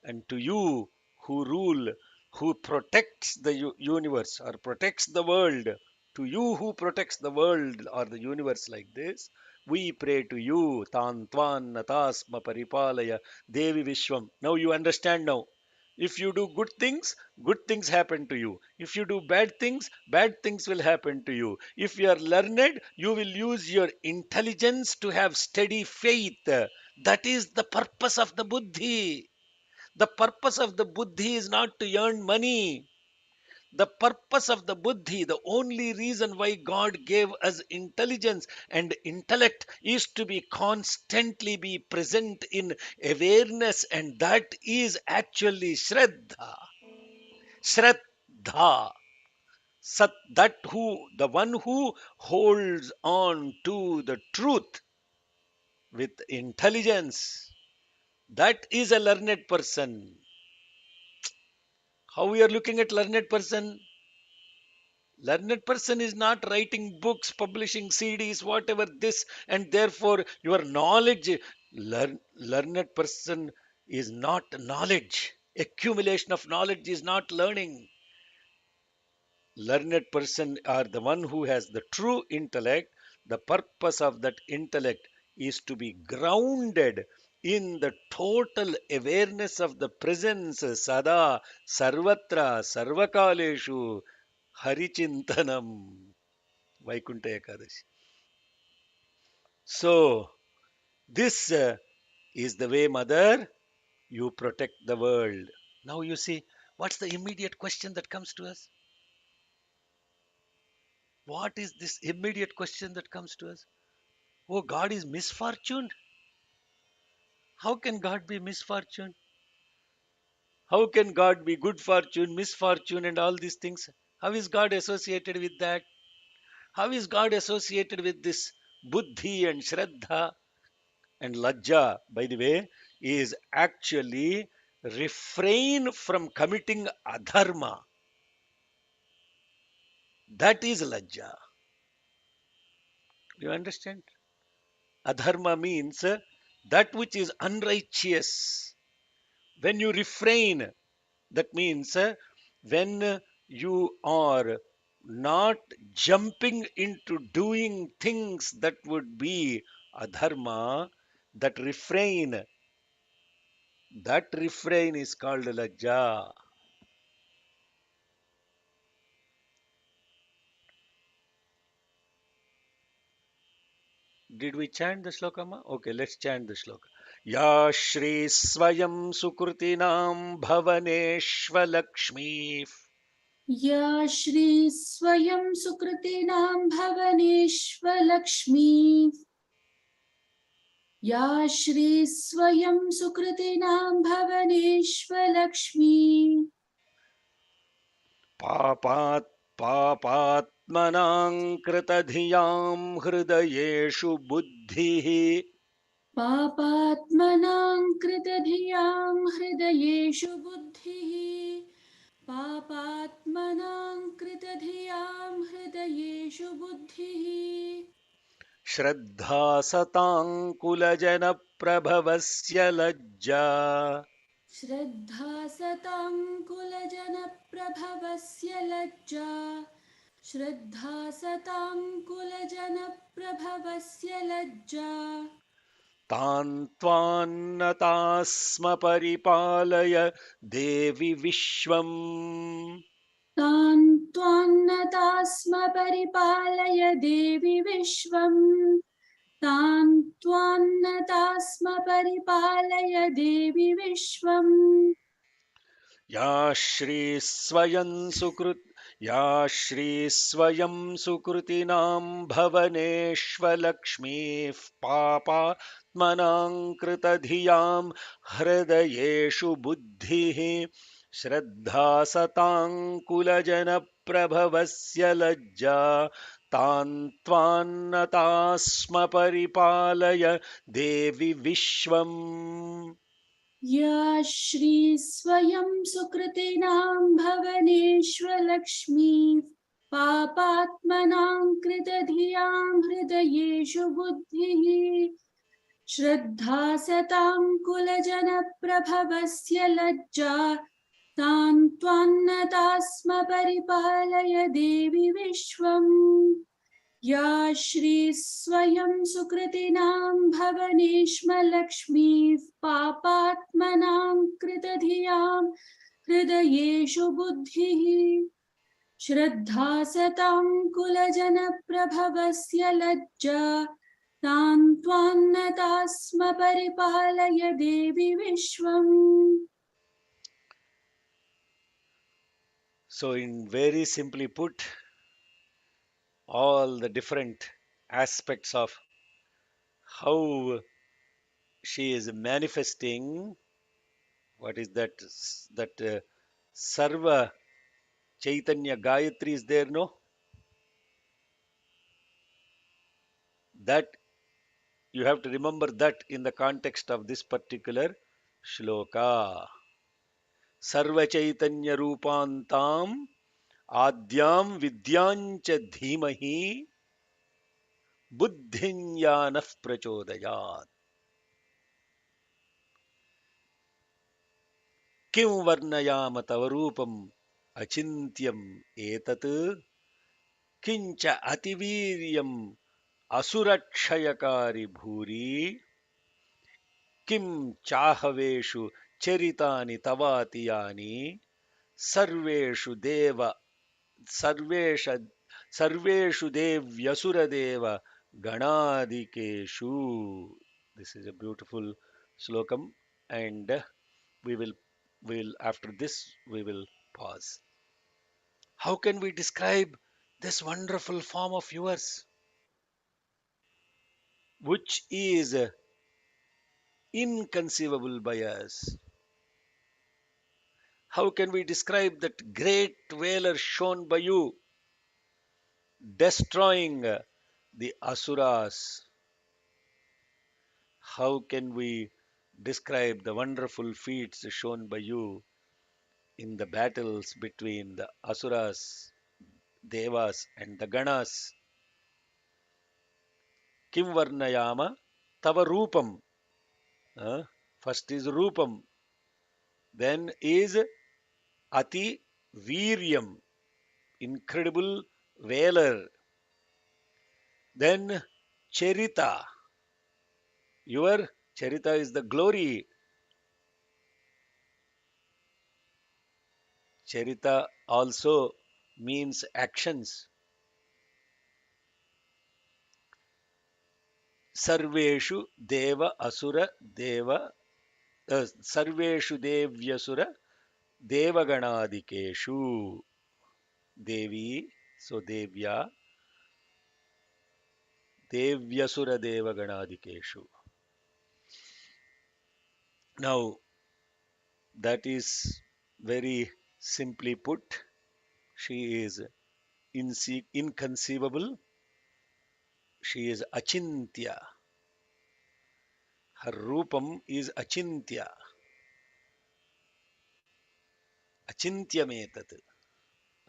And to you who rule, who protects the universe or protects the world, to you who protects the world or the universe like this, we pray to you. Tan Tvan Natasma Paripalaya Devi Vishwam. Now you understand now. If you do good things happen to you. If you do bad things will happen to you. If you are learned, you will use your intelligence to have steady faith. That is the purpose of the buddhi. The purpose of the buddhi is not to earn money. The purpose of the buddhi, the only reason why God gave us intelligence and intellect, is to be constantly be present in awareness, and that is actually shraddha. Shraddha. Sat, that who, the one who holds on to the truth with intelligence, that is a learned person. How we are looking at learned person? Learned person is not writing books, publishing CDs, whatever this, and therefore your knowledge. Learned person is not knowledge. Accumulation of knowledge is not learning. Learned person are the one who has the true intellect. The purpose of that intellect is to be grounded in the total awareness of the presence sada sarvatra sarvakaleshu harichintanam. Vaikuntha Ekadashi. So this is the way, Mother, you protect the world. Now you see, what's the immediate question that comes to us? What is this immediate question that comes to us? Oh, God is misfortune? How can God be misfortune? How can God be good fortune, misfortune, and all these things? How is God associated with that? How is God associated with this Buddhi and Shraddha and Lajja, by the way, is actually refrain from committing adharma. That is Lajja. Do you understand? Adharma means that which is unrighteous. When you refrain, that means when you are not jumping into doing things that would be adharma, that refrain is called lajja. Did we chant the sloka ma? Okay, let's chant the sloka. Ya Shri Swayam Sukrutinam Bhavaneshvalakshmi. या श्री स्वयं सुकृतिनां भवनेष्वलक्ष्मी या श्री स्वयं सुकृतिनां भवनेष्वलक्ष्मी पापात् पापात्मनां कृतधियां हृदयेषु बुद्धिः पापात्मनां कृतधियां हृदयेषु बुद्धिः पापात्मनां कृतधियां हृदयेषु बुद्धिः श्रद्धा सतां कुलजनप्रभवस्य लज्जा श्रद्धा सतां कुलजनप्रभवस्य लज्जा श्रद्धा सतां कुलजनप्रभवस्य लज्जा तान् त्वान्नता स्म परिपालय देवि विश्वम् तान् त्वान्नता स्म परिपालय देवि विश्वम् तान् त्वान्नता स्म परिपालय देवि विश्वम् या श्री स्वयं सुकृत या श्री स्वयं सुकृतिनां भवनेष्वलक्ष्मीः पापात्मनां कृतधियां हृदयेषु बुद्धिः श्रद्धा सतां कुलजनप्रभवस्य लज्जा तान् त्वान्नता स्म परिपालय देवि विश्वम् या श्री स्वयं सुकृतिनां भवनेष्वलक्ष्मी पापात्मनां कृतधियां हृदयेषु बुद्धिः श्रद्धा सतां कुलजनप्रभवस्य लज्जा तां त्वान्नता स्म परिपालय देवि विश्वम् या श्री स्वयं सुकृतिनां भवनेष्मलक्ष्मीः पापात्मनां कृतधियां हृदयेषु बुद्धिः श्रद्धा सतां कुलजनप्रभवस्य लज्जा तां त्वान्नता स्म परिपालय देवि विश्वम् So, in very simply put, all the different aspects of how she is manifesting what is that Sarva Chaitanya Gayatri is there, no? That you have to remember that in the context of this particular shloka. Sarva Chaitanya Rupantam Adyam Vidyancha Dhimahi Buddhinyanah Prachodayat. किं वर्णयाम तव रूपम अचिन्त्यम एतत् किंच अतिवीर्यम असुरक्षयकारी भूरि किं चाहवेषु चरितानि तवातियानि सर्वेषु देव सर्वेष सर्वेषु देव्यसुरदेव गणादिकेषु. This is a beautiful slokam, and we will after this we will pause. How can we describe this wonderful form of yours, which is inconceivable by us? How can we describe that great valor shown by you, destroying the asuras. How can we describe the wonderful feats shown by you in the battles between the asuras, devas, and the ganas? Kim varnayama tava rupam. Uh, First is rupam, then is ati viryam, incredible valor. Then charita, your charita is the glory. Charita also means actions. Sarveshu deva asura deva sarveshu devyasura devaganadikeshu. Devi, so devya, devyasura devaganadikeshu. Now, that is very simply put. She is inconceivable. She is achintya. Her rupam is achintya. Achintya metat.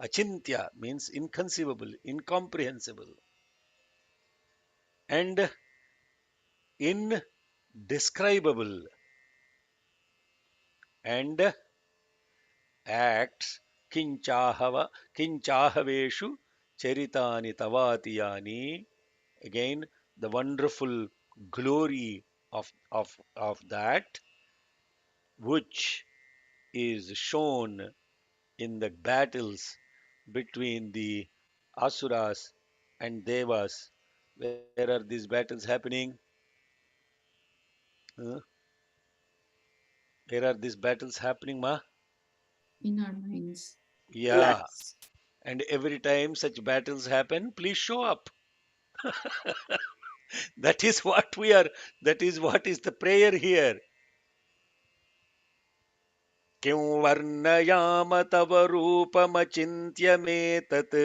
Achintya means inconceivable, incomprehensible, and indescribable, and acts kinchahava kinchahaveshu charitani tavatiyani. Again, the wonderful glory of that which is shown in the battles between the asuras and devas. Where are these battles happening? Uh, where are these battles happening, ma? in our minds. Yeah. And every time such battles happen, please show up. That is what we are, that is what is the prayer here. किं वर्णयाम तव रूपमचिन्त्यमेतत्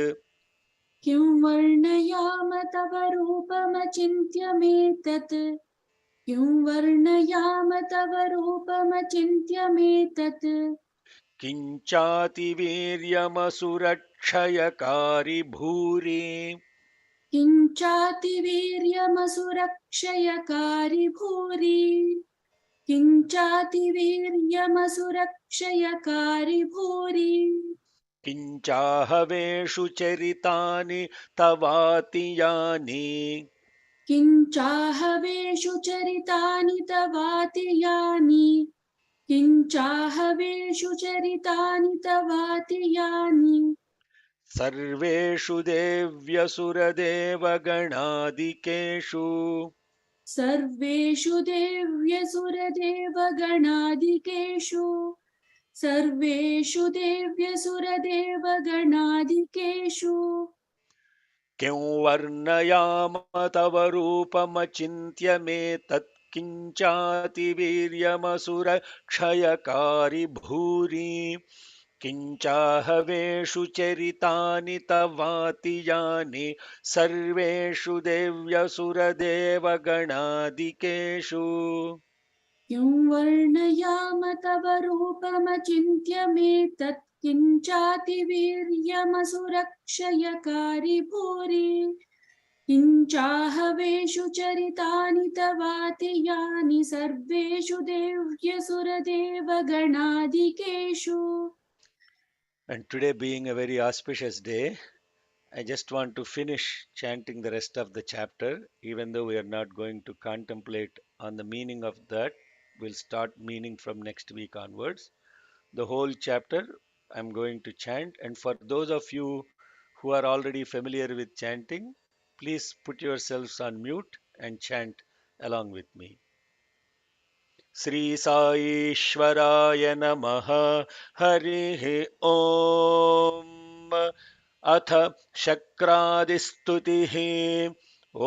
किं वर्णयाम तव रूपमचिन्त्यमेतत् किं वर्णयाम तव रूपमचिन्त्यमेतत् किञ्चातिवीर्यमसुरक्षयकारि भूरि किञ्चातिवीर्यमसुरक्षयकारि भूरि किञ्चातिवीर्यमसुरक्षयकारि भूरि किञ्चाहवेषु चरितानि तवातियानि किञ्चाहवेषु चरितानि तवातियानि किञ्चाहवेषु चरितानि तवातियानि सर्वेषु देव्यसुरदेवगणादिकेषु सर्वेषु देव्यसुरदेवगणादिकेषु सर्वेषु देव्यसुरदेवगणादिकेषु किं वर्णयाम तव रूपमचिन्त्यमेतत् किञ्चातिवीर्यमसुरक्षयकारि भूरि किञ्चाहवेषु चरितानि तवातियानि सर्वेषु देव्यसुरदेवगणादिकेषु किं वर्णयाम तव रूपमचिन्त्यमेतत् किञ्चातिवीर्यमसुरक्षयकारि भूरि किञ्चाहवेषु चरितानि तवातियानि सर्वेषु देव्यसुरदेवगणादिकेषु And today being a very auspicious day, I just want to finish chanting the rest of the chapter, even though we are not going to contemplate on the meaning of that. We'll start meaning from next week onwards. The whole chapter I'm going to chant, and for those of you who are already familiar with chanting, please put yourselves on mute and chant along with me. Sri Sai Ishwaraya Namaha Harihi Om अथ शक्रादिस्तुतिः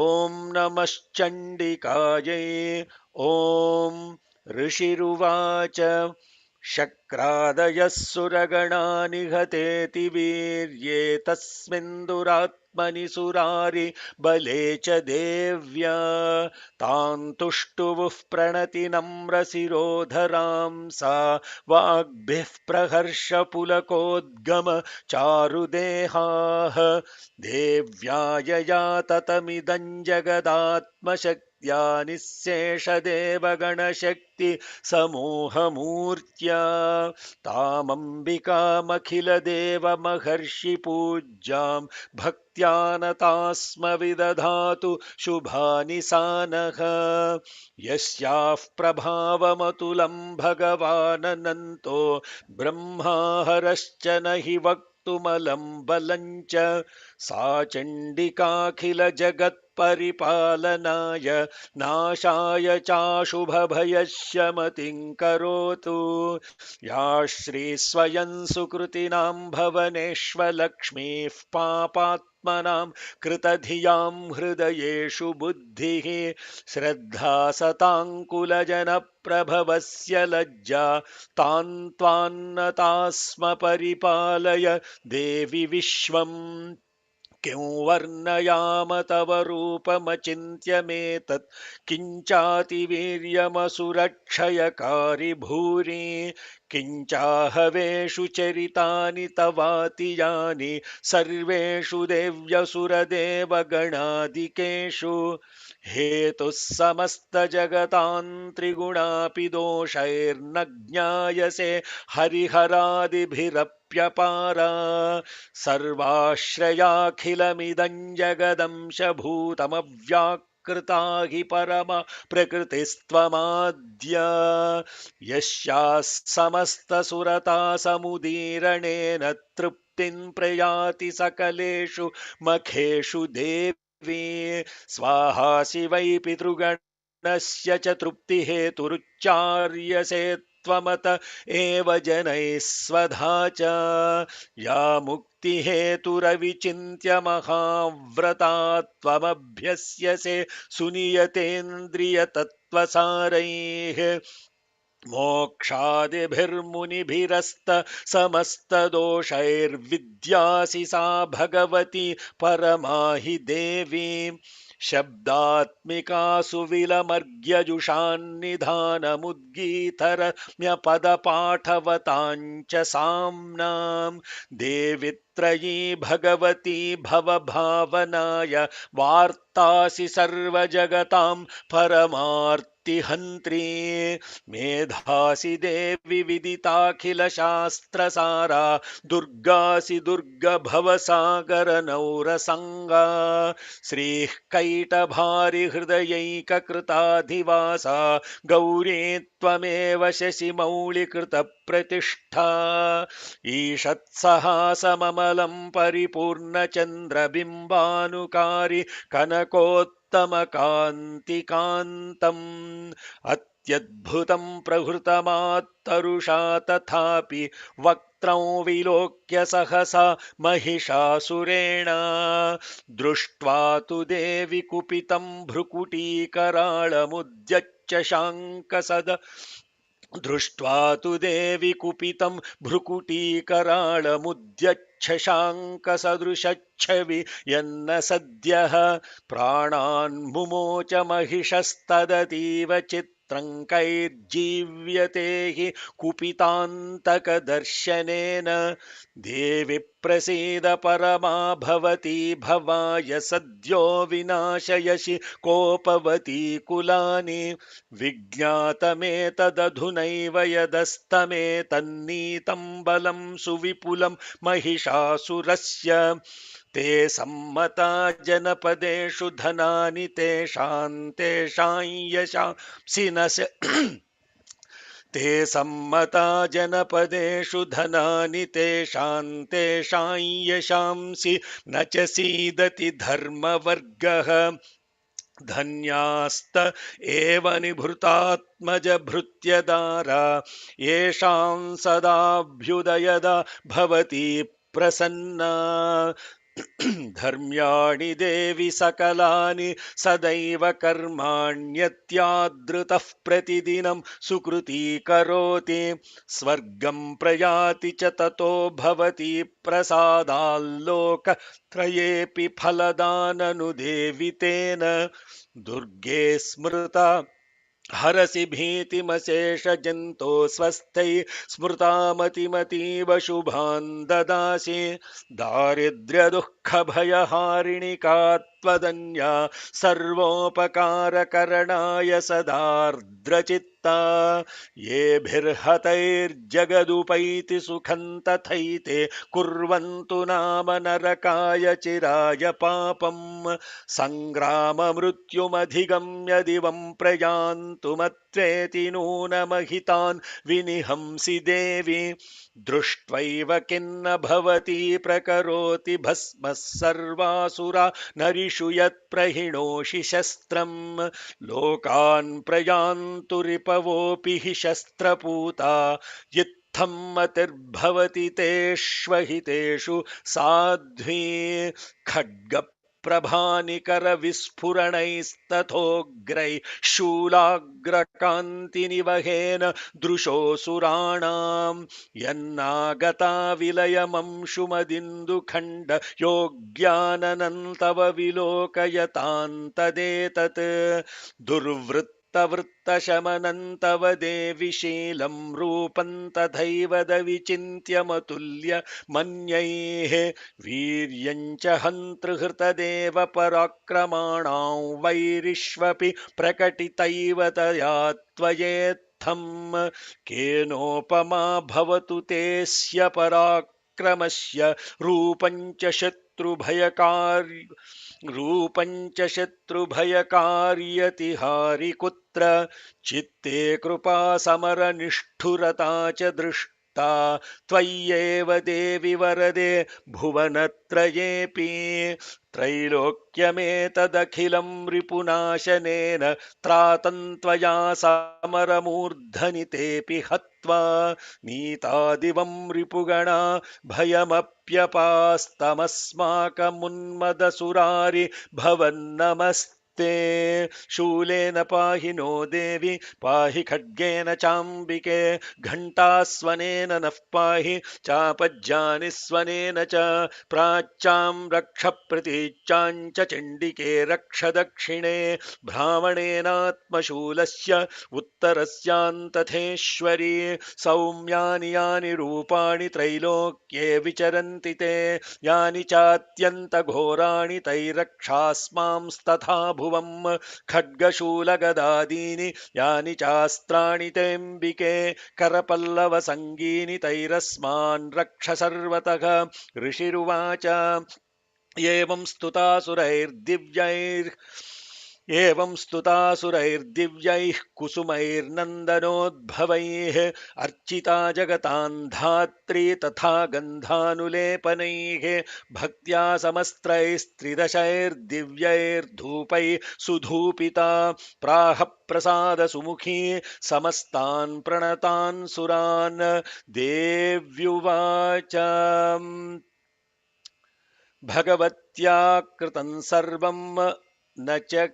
ॐ नमश्चण्डिकायै ॐ ऋषिरुवाच शक्रादयः सुरगणा निहतेति वीर्ये तस्मिन् ब्रह्मात्मनि सुरारि बले च देव्या तां तुष्टुवुः प्रणतिनम्रशिरोधरां सा वाग्भिः प्रहर्षपुलकोद्गम चारुदेहाः देव्या यया ततमिदं जगदात्मशक्त्या निःशेषदेवगणशक्ति समूहमूर्त्या तामम्बिकामखिलदेवमहर्षिपूज्यां भक्त्या नतास्म विदधातु शुभानि सा नः यस्याः प्रभावमतुलं भगवाननन्तो ब्रह्माहरश्च न हि वक्तुमलं बलं च सा चण्डिकाखिलजगत्परिपालनाय नाशाय चाशुभभयशमतिं करोतु या श्रीस्वयं सुकृतिनां भवनेष्वलक्ष्मीः पापात्मनां कृतधियां हृदयेषु बुद्धिः श्रद्धा सताङ्कुलजनप्रभवस्य लज्जा तान् त्वान्नतास्म परिपालय देवि विश्वम् किं वर्णयाम तव रूपमचिन्त्यमेतत् किञ्चातिवीर्यमसुरक्षयकारि भूरि किञ्चाहवेषु चरितानि तवातियानि सर्वेषु देव्यसुरदेवगणादिकेषु हेतुः समस्तजगतां त्रिगुणापि दोषैर्न ज्ञायसे हरिहरादिभिरप्यपारा सर्वाश्रयाखिलमिदं जगदंशभूतमव्याकृता हि परमा प्रकृतिस्त्वमाद्या यस्याः समस्तसुरता समुदीरणेन तृप्तिं प्रयाति सकलेषु मखेषु देवी स्वाहासि वै पितृगणस्य च तृप्तिहेतुरुच्चार्यसे त्वमत एव जनैः स्वधा च या मुक्तिहेतुरविचिन्त्य महाव्रता त्वमभ्यस्यसे सुनियतेन्द्रियतत्त्वसारैः मोक्षादिभिर्मुनिभिरस्त समस्तदोषैर्विद्यासि सा भगवती परमा हि देवी शब्दात्मिका सुविलमर्ग्यजुषान्निधानमुद्गीतरम्यपदपाठवतां च साम्नां देवि त्रयी भगवती भवभावनाय वार्तासि सर्वजगतां परमार्तिहन्त्री मेधासि देवि विदिताखिलशास्त्रसारा दुर्गासि दुर्गभवसागरनौरसङ्गा श्रीः कैटभारिहृदयैककृताधिवासा गौरी त्वमेव शशिमौलिकृतप्रतिष्ठा ईषत्सहासममलं परिपूर्णचन्द्रबिम्बानुकारि कनकोत्तमकान्तिकान्तम् अत्यद्भुतं प्रहृतमात्तरुषा तथापि वक्त्रं विलोक्य सहसा महिषासुरेण दृष्ट्वा तु देवि कुपितं भ्रुकुटीकराळमुद्यच्च शाङ्कसद दृष्ट्वा तु देवि कुपितं भ्रुकुटीकराळमुद्यच्छशाङ्कसदृशच्छवि यन्न सद्यः प्राणान् मुमोच महिषस्तदतीव चित्रं कैर्जीव्यते हि कुपितान्तकदर्शनेन देवि प्रसीद परमा भवती भवाय सद्यो विनाशयसि कोपवती कुलानि विज्ञातमेतदधुनैव यदस्तमेतन्नीतं बलं सुविपुलं महिषासुरस्य ते सम्मता जनपदेषु धनानि तेषां यशांसि न ते सम्मता जनपदेषु धनानि तेषां यशांसि न च सीदति धर्मवर्गः धन्यास्त एव निभृतात्मजभृत्यदारा येषां सदाभ्युदयदा भवति प्रसन्ना धर्म्याणि देवि सकलानि सदैव कर्माण्यत्यादृतः प्रतिदिनं सुकृती करोति स्वर्गं प्रयाति च ततो भवति प्रसादाल्लोकत्रयेऽपि फलदाननुदेवितेन दुर्गे स्मृता हरसि भीतिमशेषजन्तो स्वस्थै स्मृतामतिमतीव शुभान् ददासि दारिद्र्यदुःखभयहारिणि का त्वदन्या सर्वोपकारकरणाय सदार्द्रचित्ता येभिर्हतैर्जगदुपैति सुखं तथैते कुर्वन्तु नाम नरकाय चिराय पापम् सङ्ग्राममृत्युमधिगम्य दिवं प्रयान्तु मत्वेति नूनमहितान् विनिहंसि देवि दृष्ट्वैव किन्न भवति प्रकरोति भस्मः सर्वासुरा नरिषु यत्प्रहिणोषि शस्त्रम् लोकान् प्रयान्तु रिपवोऽपि हि शस्त्रपूता इत्थं मतिर्भवति तेष्वहितेषु साध्वी खड्ग प्रभानिकरविस्फुरणैस्तथोग्रै शूलाग्रकान्तिनिवहेन दृशोऽसुराणाम् यन्नागता विलयमंशुमदिन्दुखण्ड योग्याननन्तव विलोकयतान्तदेतत् दुर्वृत्तवृत्तशमनं तव देवि शीलं रूपं तथैव विचिन्त्यमतुल्य मन्यैः वीर्यञ्च हन्तृहृतदेव पराक्रमाणां वैरिष्वपि प्रकटितैव तया त्वयेत्थं केनोपमा भवतु तेऽस्य पराक्रमस्य रूपं च शत्रुभयकार्यतिहारि कुत्र चित्ते कृपा समरनिष्ठुरता च दृष्टा त्वय्येव देवि वरदे भुवनत्रयेऽपि त्रैलोक्यमेतदखिलं रिपुनाशनेन त्रातं त्वया समरमूर्धनि तेऽपि हत्वा नीतादिवं रिपुगणा भयमप्यपास्तमस्माकमुन्मदसुरारि भवन्नमस्ते शूलेन पाहि नो देवि पाहि खड्गेन चाम्बिके घण्टास्वनेन नः पाहि चापज्जानिस्वनेन च प्राच्यां रक्ष प्रतीच्चां च चण्डिके रक्ष दक्षिणे ब्राह्मणेनात्मशूलस्य उत्तरस्यान्तथेश्वरी सौम्यानि यानि रूपाणि त्रैलोक्ये विचरन्ति ते यानि चात्यन्तघोराणि तैरक्षास्मांस्तथा भुवम् खड्गशूलगदादीनि यानि चास्त्राणि तेऽम्बिके करपल्लवसङ्गीनि तैरस्मान् रक्ष सर्वतः ऋषिरुवाच एवं स्तुतासुरैर्दिव्यैः कुसुमैर्नन्दनोद्भवैः अर्चिता जगतां धात्री तथा गन्धानुलेपनैः भक्त्या समस्त्रैस्त्रिदशैर्दिव्यैर्धूपैः सुधूपिता प्राह प्रसादसुमुखी समस्तान् प्रणतान् सुरान् देव्युवाच भगवत्या कृतं सर्वं न च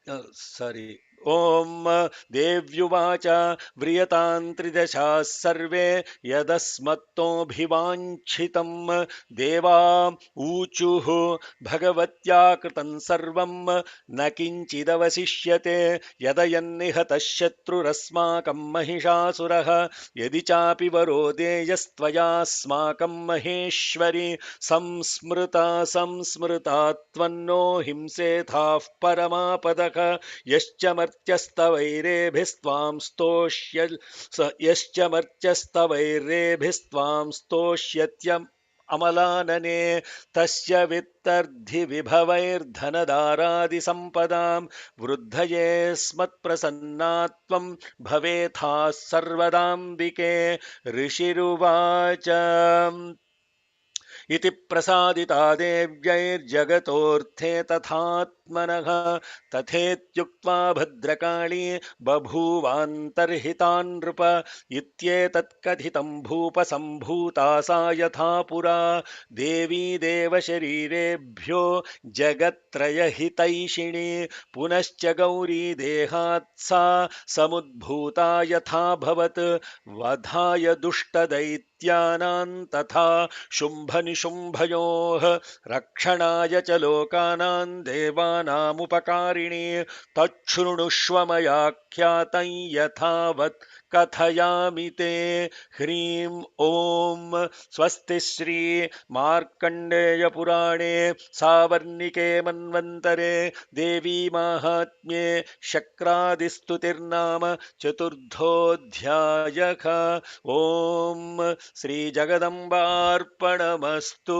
सॉरी ॐ देव्युवाच व्रियतां त्रिदशाः सर्वे यदस्मत्तोऽभिवाञ्छितं देवा ऊचुः भगवत्या कृतं सर्वं न किञ्चिदवशिष्यते यदयन्निहतः शत्रुरस्माकं महिषासुरः यदि चापि वरो देयस्त्वयास्माकं महेश्वरि संस्मृता त्वन्नो हिंसेथाः परमापदः यश्च स्तोष्यत्यम् अमलानने तस्य वित्तर्धि विभवैर्धनदारादिसम्पदां वृद्धये स्मत्प्रसन्नात्वं भवेथाः सर्वदाम्बिके ऋषिरुवाच इति प्रसादिता देव्यैर्जगतोऽर्थे तथा महात्मनः तथेत्युक्त्वा भद्रकाली बभूवान्तर्हितान् नृप इत्येतत् कथितं भूप सम्भूता सा यथा पुरा देवी देवशरीरेभ्यो जगत्त्रयहितैषिणी पुनश्च गौरी देहात् सा समुद्भूता यथाभवत् वधाय दुष्टदैत्यानां तथा शुम्भनिशुम्भयोः रक्षणाय च लोकानां देवानामुपकारिणी तच्छृणुष्व मयाख्यातं यथावत् कथयामि ते ह्रीं ॐ स्वस्ति श्री मार्कण्डेय पुराणे सावर्णिके मन्वन्तरे देवी माहात्म्ये शक्रादिस्तुतिर्नाम चतुर्थोऽध्यायः ॐ श्रीजगदम्बार्पणमस्तु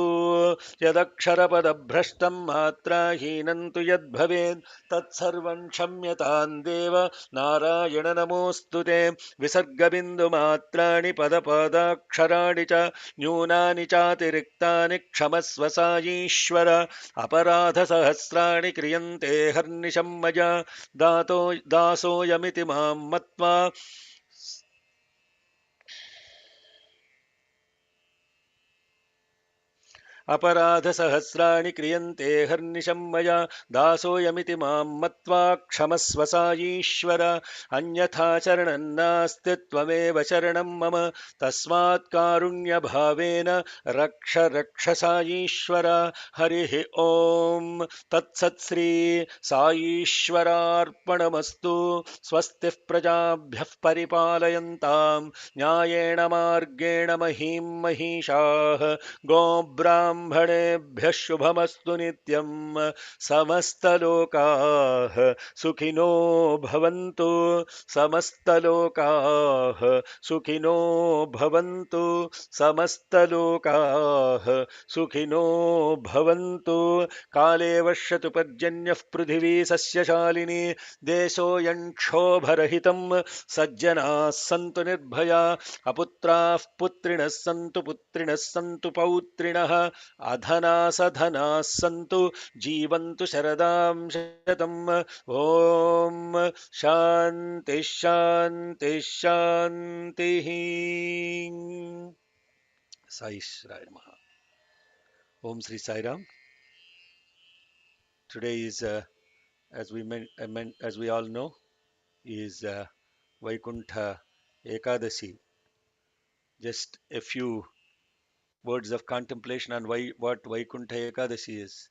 यदक्षरपदभ्रष्टं मात्राहीनं तु यद्भवेत् तत्सर्वं क्षम्यतां देव नारायण नमोऽस्तु ते विसर्गबिन्दुमात्राणि पदपादाक्षराणि च न्यूनानि चातिरिक्तानि क्षमस्व साईश्वर अपराधसहस्राणि क्रियन्ते हर्निशं मया दासोऽयमिति मां मत्वा अपराधसहस्राणि क्रियन्ते हर्निशं मया दासोऽयमिति मां मत्वा क्षमस्व साईश्वर अन्यथा शरणं नास्ति त्वमेव शरणं मम तस्मात् कारुण्यभावेन रक्ष रक्ष साईश्वर हरिः ॐ तत्सत् श्री साईश्वरार्पणमस्तु स्वस्तिः प्रजाभ्यः परिपालयन्तां न्यायेण मार्गेण महीं महिषाः गोब्राह्मणेभ्यः शुभमस्तु नित्यं समस्तलोकाः सुखिनो भवन्तु समस्तलोकाः सुखिनो भवन्तु समस्तलोकाः सुखिनो भवन्तु काले वर्षतु पर्जन्यः पृथिवी सस्यशालिनी देशोऽयं क्षोभरहितं सज्जनाः सन्तु निर्भया अपुत्राः पुत्रिणः सन्तु पौत्रिणः अधना सधनाः सन्तु जीवन्तु शरदां शतम् ॐ शान्ति शान्ति शान्तिः साई श्री नमः Om Sri Sai Ram. Today is as we all know is Vaikuntha Ekadashi. Just a few words of contemplation on what Vaikuntha Ekadashi is.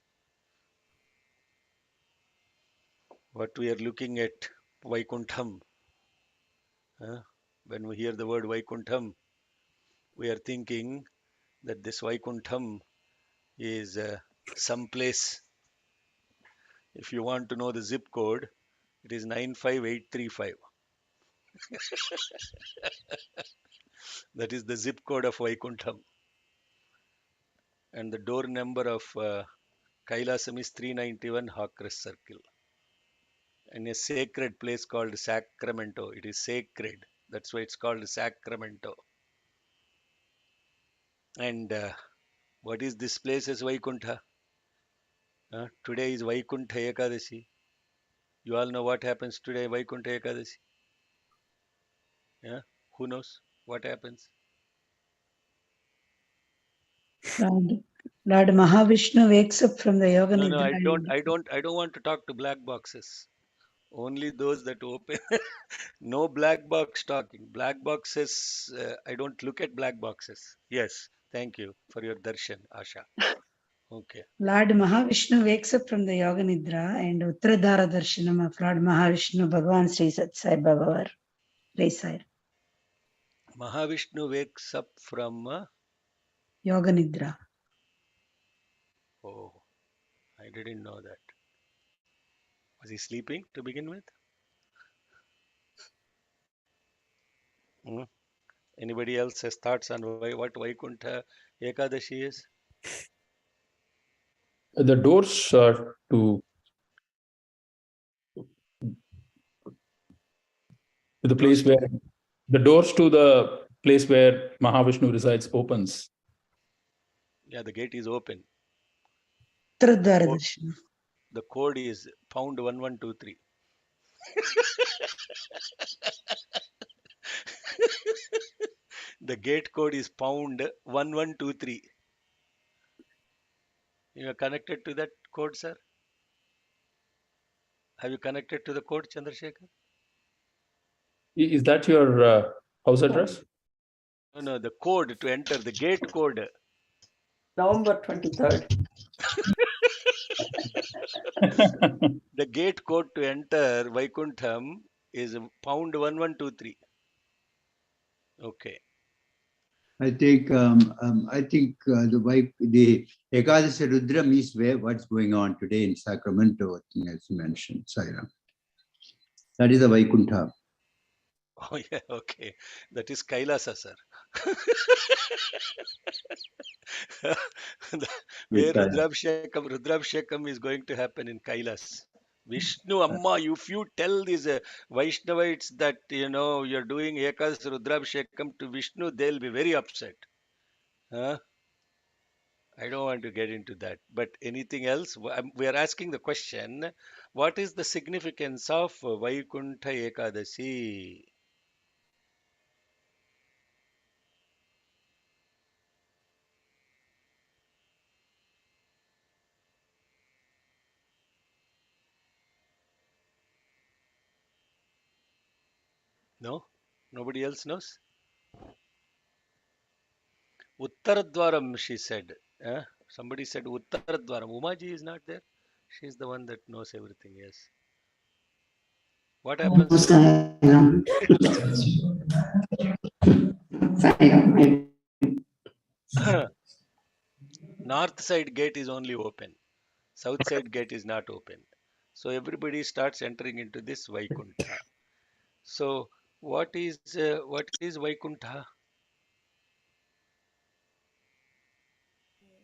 What we are looking at Vaikuntham. When we hear the word Vaikuntham, we are thinking that this Vaikuntham is some place. If you want to know the zip code, it is 95835. That is the zip code of Vaikuntham. And the door number of Kailasam is 391 Hawkers Circle. In a sacred place called Sacramento. It is sacred. That's why it's called Sacramento. And what is this place as Vaikuntha? Today is Vaikuntha Ekadashi. You all know what happens today, Vaikuntha Ekadashi? Yeah? Who knows what happens? Lord Mahavishnu wakes up from the yoga No, nidra. I don't want to talk to black boxes. Only those that open. No black box talking. Black boxes, I don't look at black boxes. Yes, thank you for your darshan, Asha. Okay. Lord Mahavishnu wakes up from the yoga nidra and Uttradhara Darshanam of Lord Mahavishnu Bhagavan Sri Sat Sai Baba Resai. Mahavishnu wakes up from Yoga nidra. oh, I didn't know that. Was he sleeping to begin with? Hmm? Anybody else has thoughts on what Vaikuntha Ekadashi is? The doors to the place Doors to where the doors to the place where Mahavishnu resides opens. yeah, the gate is open. Uttradhara Oh, Darshanam. The code is pound 1123. The gate code is pound 1123. You are connected to that code, sir? Have you connected to the code, Chandrasekhar? Is that your house address? No, no, the code to enter, the gate code. November 23rd. The gate code to enter Vaikuntham is pound 1123. Okay. I think the Ekadasi Rudram is where what's going on today in Sacramento, I think, as you mentioned, Saira. That is the Vaikuntha. Oh, yeah, okay. That is Kailasa, sir. Where Rudrabhishekam is going to happen in Kailas. Vishnu Amma, if you tell these Vaishnavites that you're doing Ekas Rudrabhishekam to Vishnu, they'll be very upset. Huh? I don't want to get into that. But anything else? We are asking the question: what is the significance of Vaikuntha Ekadasi? No? Nobody else knows? Uttaradwaram, she said. Somebody said Uttaradwaram. Umaji is not there. She's the one that knows everything. Yes. What happens to north side gate is only open. South side gate is not open. So everybody starts entering into this Vaikuntha. So what is Vaikuntha?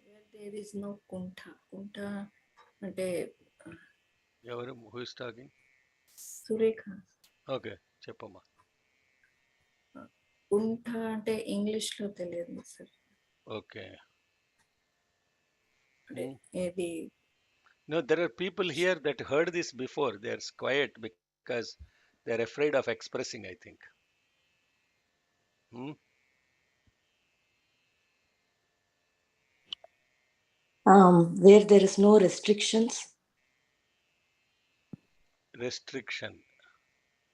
Where there is no kunta. Kunta అంటే Who is talking? Surekha. Okay, చెప్పమ్మా. కుంట అంటే English లో తెలియదు sir. Okay. అంటే ఇది No, there are people here that heard this before. They are quiet because they are afraid of expressing, I think. Hmm? where there is no restrictions. Restriction.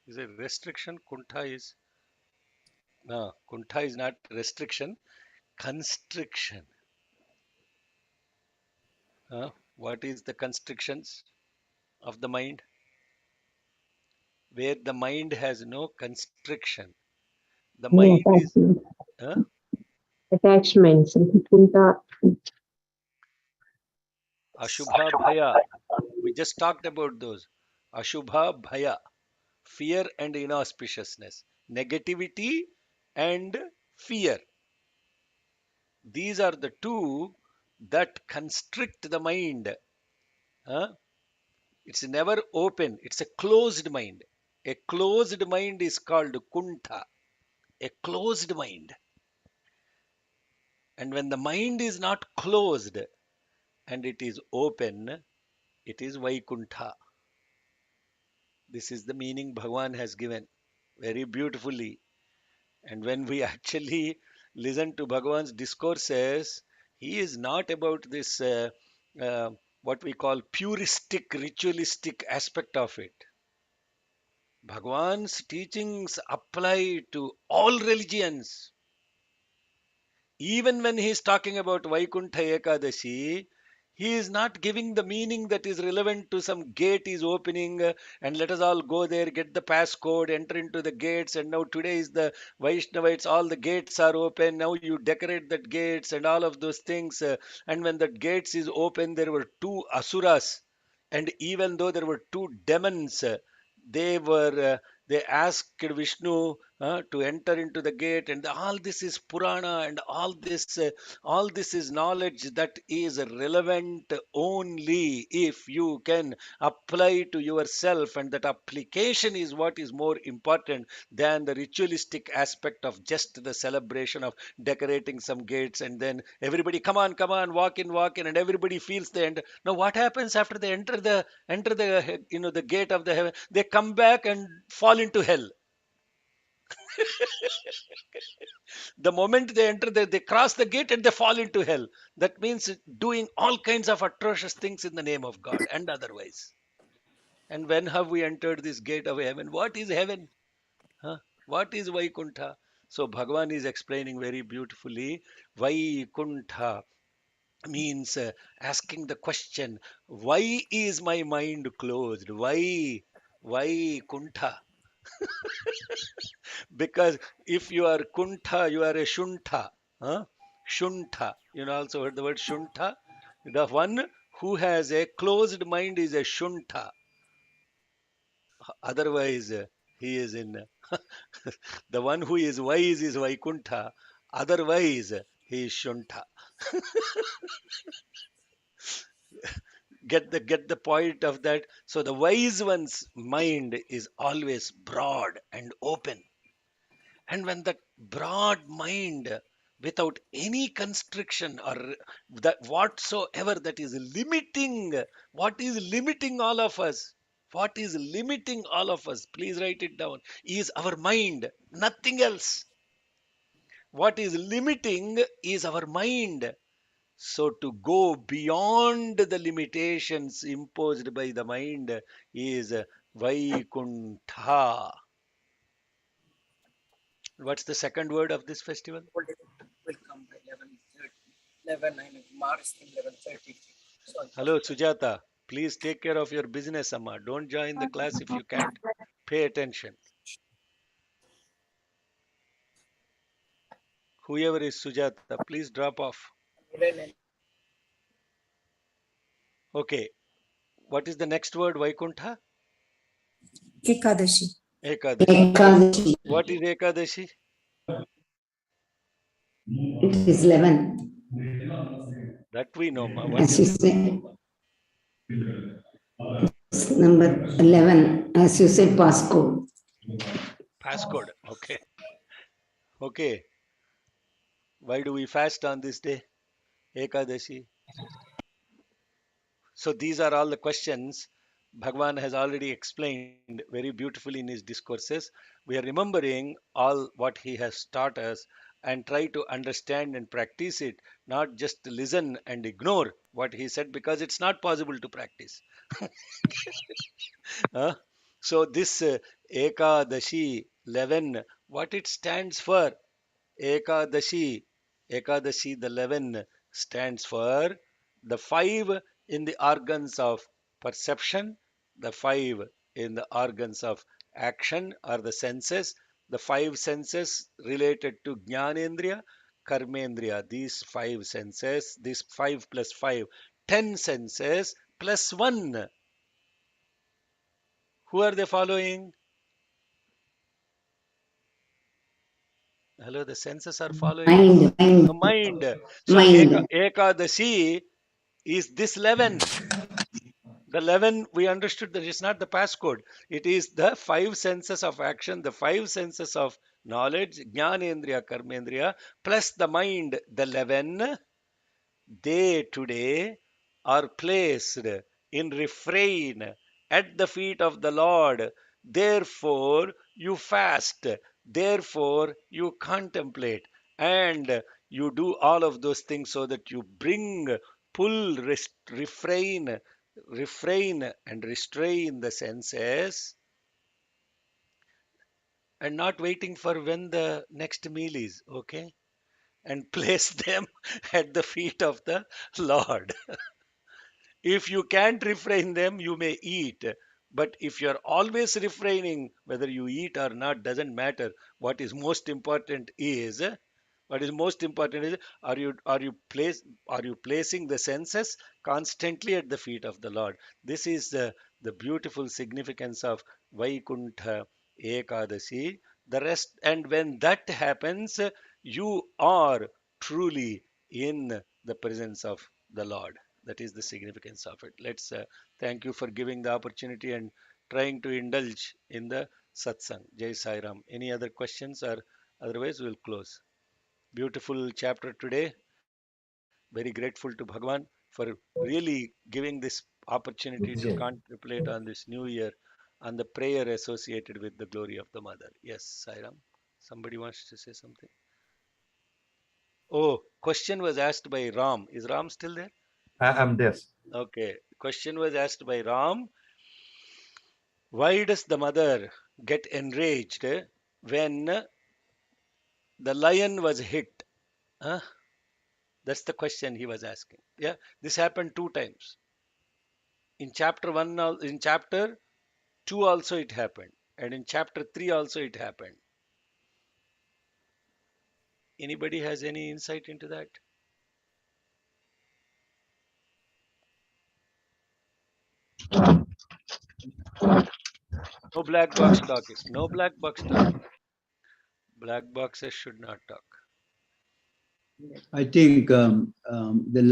Is it restriction? Kuntha is not restriction. Constriction. What is the constrictions of the mind? Where the mind has no constriction. The No mind is attachment. uh, Attachments. Kunta. Ashubha Bhaya. We just talked about those. Ashubha Bhaya. Fear and inauspiciousness. Negativity and fear. These are the two that constrict the mind. Huh? It's never open. It's a closed mind. A closed mind is called Kuntha. A closed mind. And when the mind is not closed and it is open, it is Vaikuntha. This is the meaning Bhagavan has given very beautifully. And when we actually listen to Bhagavan's discourses, he is not about this uh, what we call puristic, ritualistic aspect of it. Bhagavan's teachings apply to all religions. Even when he is talking about Vaikuntha Ekadashi, he is not giving the meaning that is relevant to some gate is opening and let us all go there, get the passcode, enter into the gates. And now today is the Vaishnavites, all the gates are open. Now you decorate that gates and all of those things. And when that gates is open, there were two asuras. And even though there were two demons, they asked Vishnu to enter into the gate, and all this is Purana, and all this is knowledge that is relevant only if you can apply to yourself, and that application is what is more important than the ritualistic aspect of just the celebration of decorating some gates, and then everybody, come on, walk in, and everybody feels the end. Now what happens after they enter the the gate of the heaven? They come back and fall into hell. The moment they enter, they cross the gate and they fall into hell. That means doing all kinds of atrocious things in the name of God and otherwise. And when have we entered this gate of heaven? What is heaven? Huh? What is Vaikuntha? So Bhagavan is explaining very beautifully. Vaikuntha means asking the question, why is my mind closed? Why Kuntha? Because if you are Kuntha, you are a Shuntha. Huh? Shuntha. You know, also heard the word Shuntha? The one who has a closed mind is a Shuntha. Otherwise, he is in. The one who is wise is Vaikuntha. Otherwise, he is Shuntha. Get the point of that. So the wise one's mind is always broad and open. And when that broad mind, without any constriction or that whatsoever that is limiting, what is limiting all of us? What is limiting all of us? Please write it down. Is our mind, nothing else. What is limiting is our mind. So to go beyond the limitations imposed by the mind is Vaikuntha. What's the second word of this festival? Will come by 11:30. 11, I mean, March 11:30. So Hello, Sujata. Please take care of your business, Amma. Don't join the class if you can't pay attention. Whoever is Sujata, please drop off. 11 Okay. What is the next word, Vaikuntha? Ekadashi. Ekadashi. What is Ekadashi? It is 11. That we know, Ma. What As you is say, it's number 11. As you say, passcode. passcode? Okay. Okay. Why do we fast on this day? Ekadashi. So these are all the questions Bhagwan has already explained very beautifully in his discourses. We are remembering all what he has taught us and try to understand and practice it, not just listen and ignore what he said, because it's not possible to practice. Huh? So this Ekadashi 11, what it stands for? Ekadashi. Ekadashi, the 11, stands for the 5 in the organs of perception, the 5 in the organs of action or the senses, the 5 senses related to Jnanendriya, Karmendriya. These 5 senses, these 5 plus 5, 10 senses plus 1. Who are they following? Hello, the senses are following the mind. So Mind. Ekadashi is this 11. The 11, we understood that it's not the passcode. It is the 5 senses of action, the 5 senses of knowledge, Jnanendriya, Karmendriya, plus the mind, the 11. They today are placed in refrain at the feet of the Lord. Therefore, you fast. Therefore, you contemplate. And you do all of those things so that you bring, pull, refrain, and restrain the senses, and not waiting for when the next meal is, okay? And place them at the feet of the Lord. If you can't refrain them, you may eat. But if you're always refraining, whether you eat or not doesn't matter. What is most important is are you placing the senses constantly at the feet of the Lord? This is the beautiful significance of Vaikuntha Ekadashi. The rest, and when that happens, you are truly in the presence of the Lord. That is the significance of it. Let's thank you for giving the opportunity and trying to indulge in the satsang. Jai Sai Ram. Any other questions, or otherwise we'll close. Beautiful chapter today. Very grateful to Bhagwan for really giving this opportunity to contemplate on this new year, on the prayer associated with the glory of the Mother. Yes, Sairam. Somebody wants to say something. Oh, question was asked by Ram. Is Ram still there? I'm there. Okay. Question was asked by Ram. Why does the mother get enraged when the lion was hit? Huh? That's the question he was asking. Yeah, this happened two times. In chapter 1, in chapter 2 also it happened, and in chapter 3 also it happened. Anybody has any insight into that? No black box talking. No black box talking. Black boxes should not talk. I think the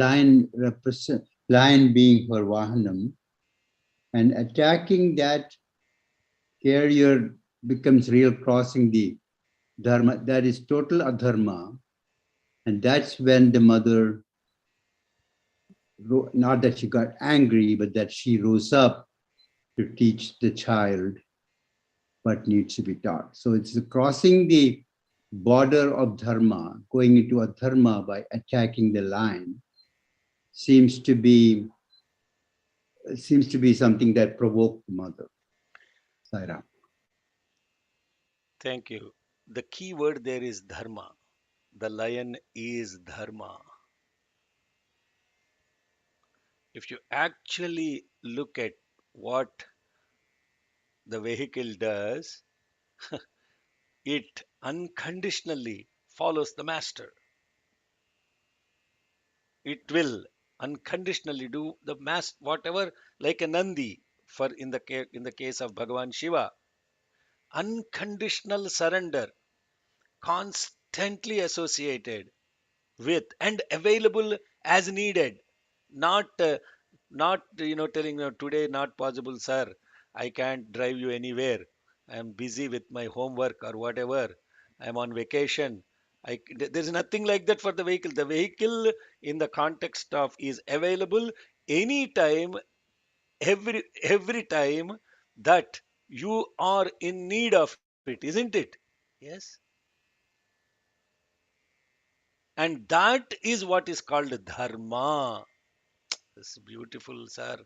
lion being her Vahanam, and attacking that carrier becomes real crossing the dharma. That is total adharma. And that's when the mother, not that she got angry, but that she rose up to teach the child what needs to be taught. So it's crossing the border of dharma, going into adharma by attacking the lion, seems to be something that provoked the mother. Saira. Thank you. The key word there is dharma. The lion is dharma. If you actually look at what the vehicle does, it unconditionally follows the master. It will unconditionally do the mass whatever, like a Nandi, for in the case of Bhagavan Shiva. Unconditional surrender, constantly associated with and available as needed. Not telling today not possible, sir. I can't drive you anywhere. I'm busy with my homework or whatever. I'm on vacation. There's nothing like that for the vehicle. The vehicle, in the context of, is available anytime, every time that you are in need of it, isn't it? Yes. And that is what is called dharma. This beautiful, sir.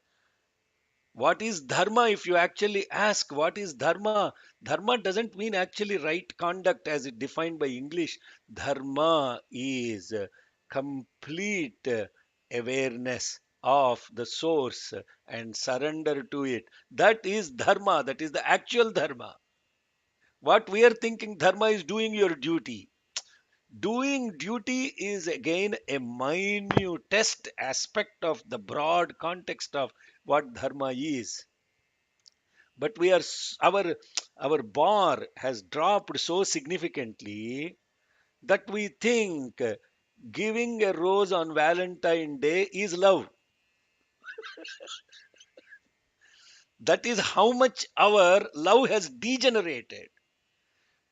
What is dharma? If you actually ask what is dharma, dharma doesn't mean actually right conduct as it defined by English. Dharma is complete awareness of the source and surrender to it. That is dharma. That is the actual dharma. What we are thinking dharma is doing your duty. Doing duty is again a minutest aspect of the broad context of what dharma is. But our bar has dropped so significantly that we think giving a rose on Valentine Day is love. That is how much our love has degenerated.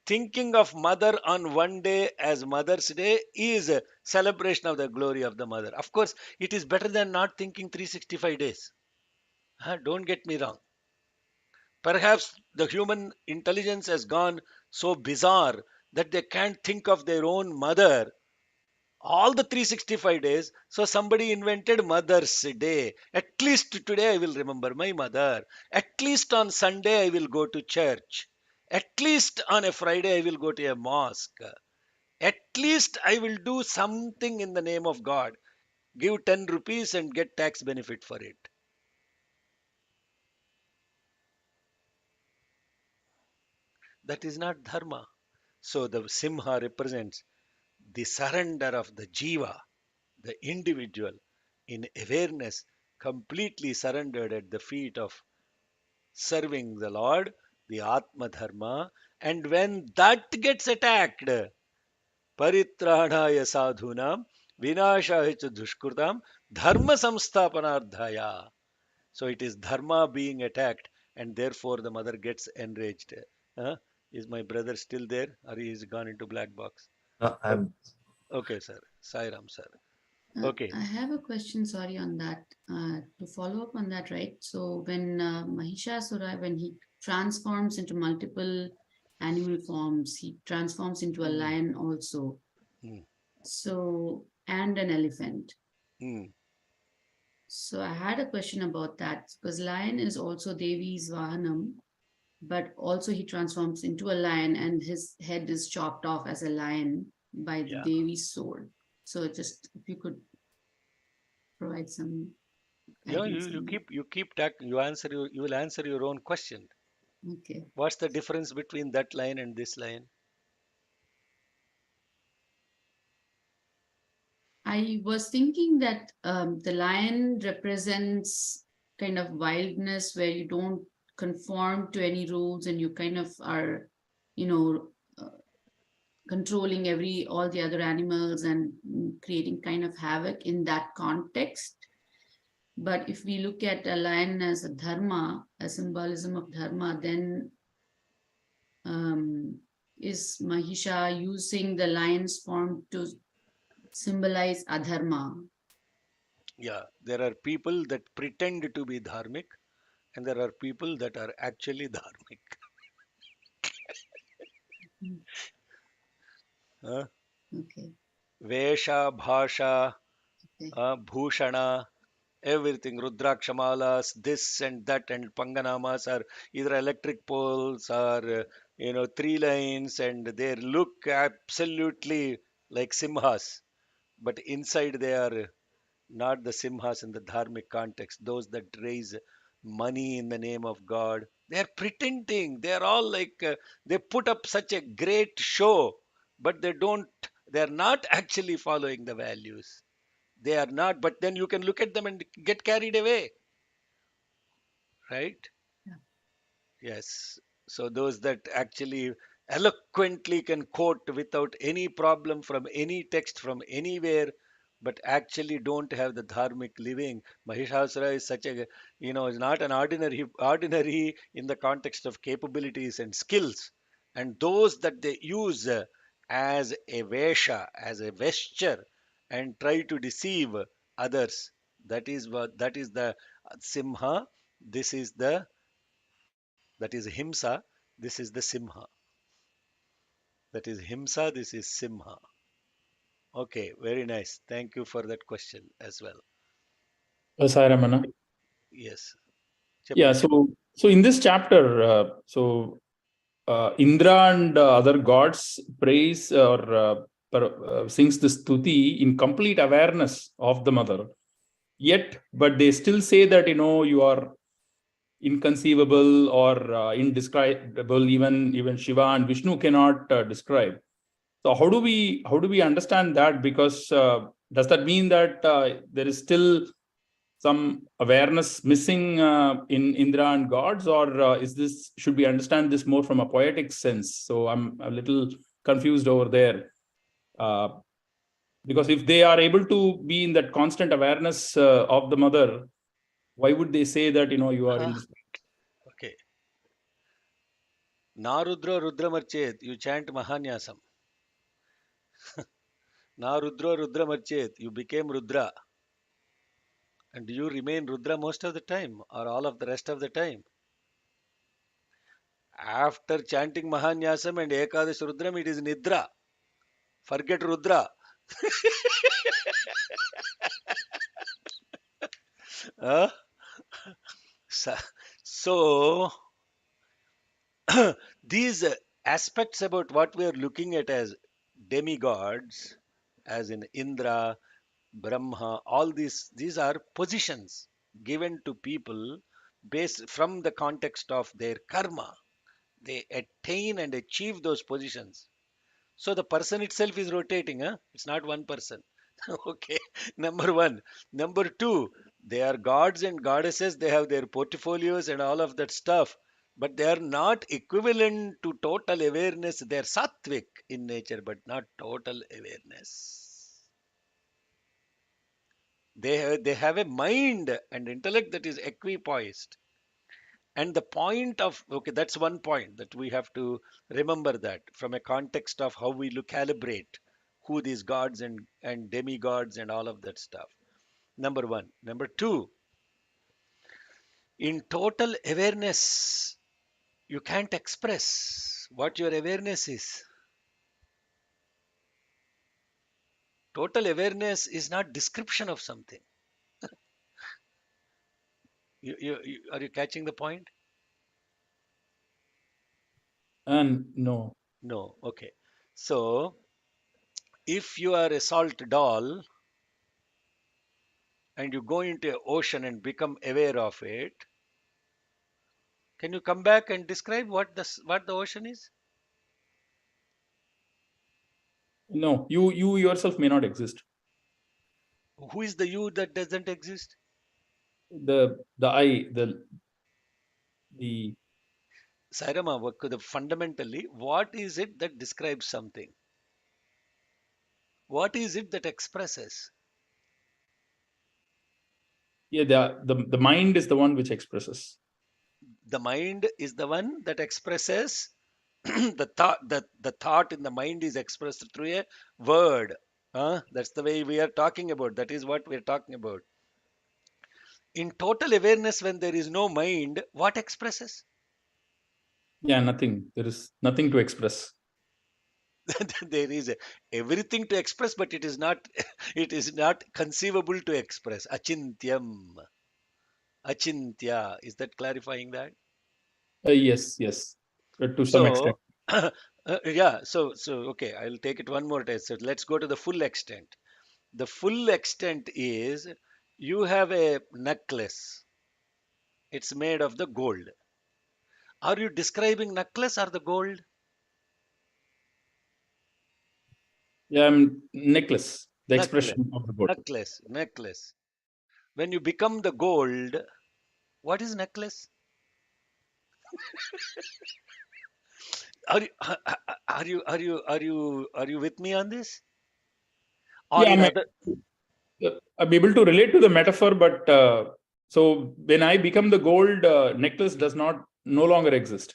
Thinking of mother on one day as Mother's Day is a celebration of the glory of the mother. Of course, it is better than not thinking 365 days. Don't get me wrong. Perhaps the human intelligence has gone so bizarre that they can't think of their own mother all the 365 days. So somebody invented Mother's Day. At least today I will remember my mother. At least on Sunday I will go to church. At least on a Friday I will go to a mosque. At least I will do something in the name of God. Give 10 rupees and get tax benefit for it. That is not dharma. So the Simha represents the surrender of the jiva, the individual, in awareness, completely surrendered at the feet of serving the Lord, the Atma Dharma, And when that gets attacked, paritranaya sadhunam vinashaya cha dushkrutam dharma samsthapanardhaya. So it is dharma being attacked, and therefore the mother gets enraged. Huh? Is my brother still there, or he is gone into black box? I'm Okay, sir. Sairam, sir. I Okay. have a question, sorry, on that. To follow up on that, right? So when Mahishasura, when he transforms into multiple animal forms, he transforms into a Mm, lion also. mm, So, and an elephant. mm. So I had a question about that because lion is also Devi's Vahanam, but also he transforms into a lion and his head is chopped off as a lion by the Yeah. Devi's sword. So just if you could provide some Yeah, guidance on you keep talking. You will answer your own question. that. Okay. What's the difference between that line and this line? I was thinking that the lion represents kind of wildness where you don't conform to any rules and you kind of are, you know, controlling all the other animals and creating kind of havoc in that context. But if we look at a lion as a dharma, a symbolism of dharma, then is Mahisha using the lion's form to symbolize adharma? Yeah, there are people that pretend to be dharmic, and there are people that are actually dharmic. Mm, Huh? okay, Vesha, Bhasha, okay. Bhushana, everything, Rudrakshamalas, this and that, and Panganamas are either electric poles or, three lines, and they look absolutely like simhas, but inside they are not the simhas in the dharmic context, those that raise money in the name of God. They are pretending. They are all like, they put up such a great show, but they are not actually following the values. They are not, but then you can look at them and get carried away, right? Yeah. Yes. So those that actually eloquently can quote without any problem from any text from anywhere, but actually don't have the dharmic living. Mahishasura is such a, is not an ordinary in the context of capabilities and skills. And those that they use as a vesha, as a vesture, and try to deceive others. That is the simha. This is the that is himsa, this is the simha. That is himsa, this is simha. Okay, very nice. Thank you for that question as well. Sai Ramana. Yes. Yeah, Cheppu. so in this chapter, Indra and other gods praise or sings this stuti in complete awareness of the mother. Yet, but they still say that you are inconceivable or indescribable. Even Shiva and Vishnu cannot describe. So how do we understand that? Because does that mean that there is still some awareness missing in Indra and gods, or should we understand this more from a poetic sense? So I'm a little confused over there. Because if they are able to be in that constant awareness of the mother, why would they say that you are in this? Okay. Narudra Rudramarchet, you chant Mahanyasam. Narudra Rudramarchet, you became Rudra. And do you remain Rudra most of the time or all of the rest of the time? After chanting Mahanyasam and Ekadash Rudram, it is Nidra. Forget Rudra. Huh? So, these aspects about what we are looking at as demigods, as in Indra, Brahma, all these are positions given to people based from the context of their karma. They attain and achieve those positions. So the person itself is rotating, huh? It's not one person. Okay, number one. Number two, they are gods and goddesses. They have their portfolios and all of that stuff. but they are not equivalent to total awareness. They are sattvic in nature, but not total awareness. They have a mind and intellect that is equipoised. And the point of, okay, that's one point that we have to remember, that from a context of how we look, calibrate who these gods and demigods and all of that stuff. Number one. Number two, in total awareness, you can't express what your awareness is. Total awareness is not description of something. Are you catching the point? And no. No. Okay. So if you are a salt doll and you go into an ocean and become aware of it, can you come back and describe what the ocean is? No, you yourself may not exist. Who is the you that doesn't exist? The I, the Sairama, fundamentally, what is it that describes something? What is it that expresses? yeah, the mind is the one which expresses. The mind is the one that expresses the thought in the mind is expressed through a word. That's the way we are talking about. That is what we are talking about. In total awareness, when there is no mind, what expresses? Yeah, nothing. There is nothing to express. There is everything to express, but it is not it is not conceivable to express. Achintyam. Achintya. Is that clarifying that? Yes, to some extent. So, yeah, so okay, I'll take it one more time. So let's go to the full extent. The full extent is you have a necklace. It's made of the gold. Are you describing necklace or the gold? Yeah, necklace, the Necklace, expression of the gold. necklace. When you become the gold, what is necklace? Are you are you with me on this? Or Yeah, in other, I'm able to relate to the metaphor, but so when I become the gold, necklace does not no longer exist.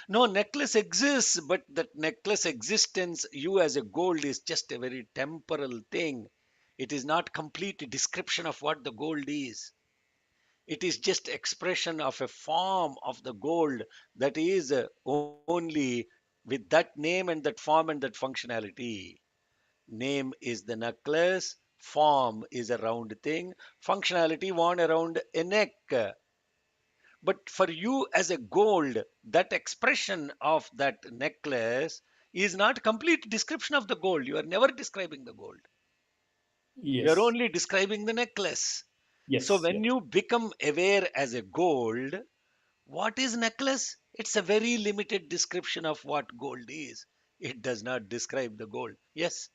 no, necklace exists, but that necklace existence, you as a gold, is just a very temporal thing. It is not complete description of what the gold is. It is just expression of a form of the gold that is only with that name and that form and that functionality. Name is the necklace, form is a round thing, functionality worn around a neck. But for you as a gold, that expression of that necklace is not complete description of the gold. You are never describing the gold. You are Yes, only describing the necklace. So yes, when yes, you become aware as a gold, what is necklace? It's a very limited description of what gold is. It does not describe the gold. Yes,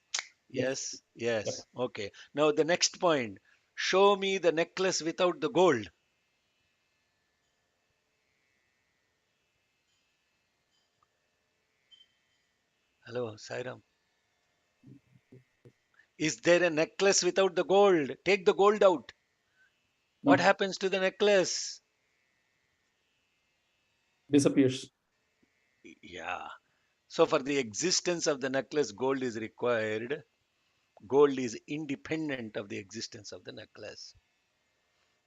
yes. yes, Yep. yes. Okay. Now the next point. Show me the necklace without the gold. Hello, Sairam. Is there a necklace without the gold? Take the gold out. What No, happens to the necklace? disappears. Yeah. So for the existence of the necklace, gold is required. Gold is independent of the existence of the necklace.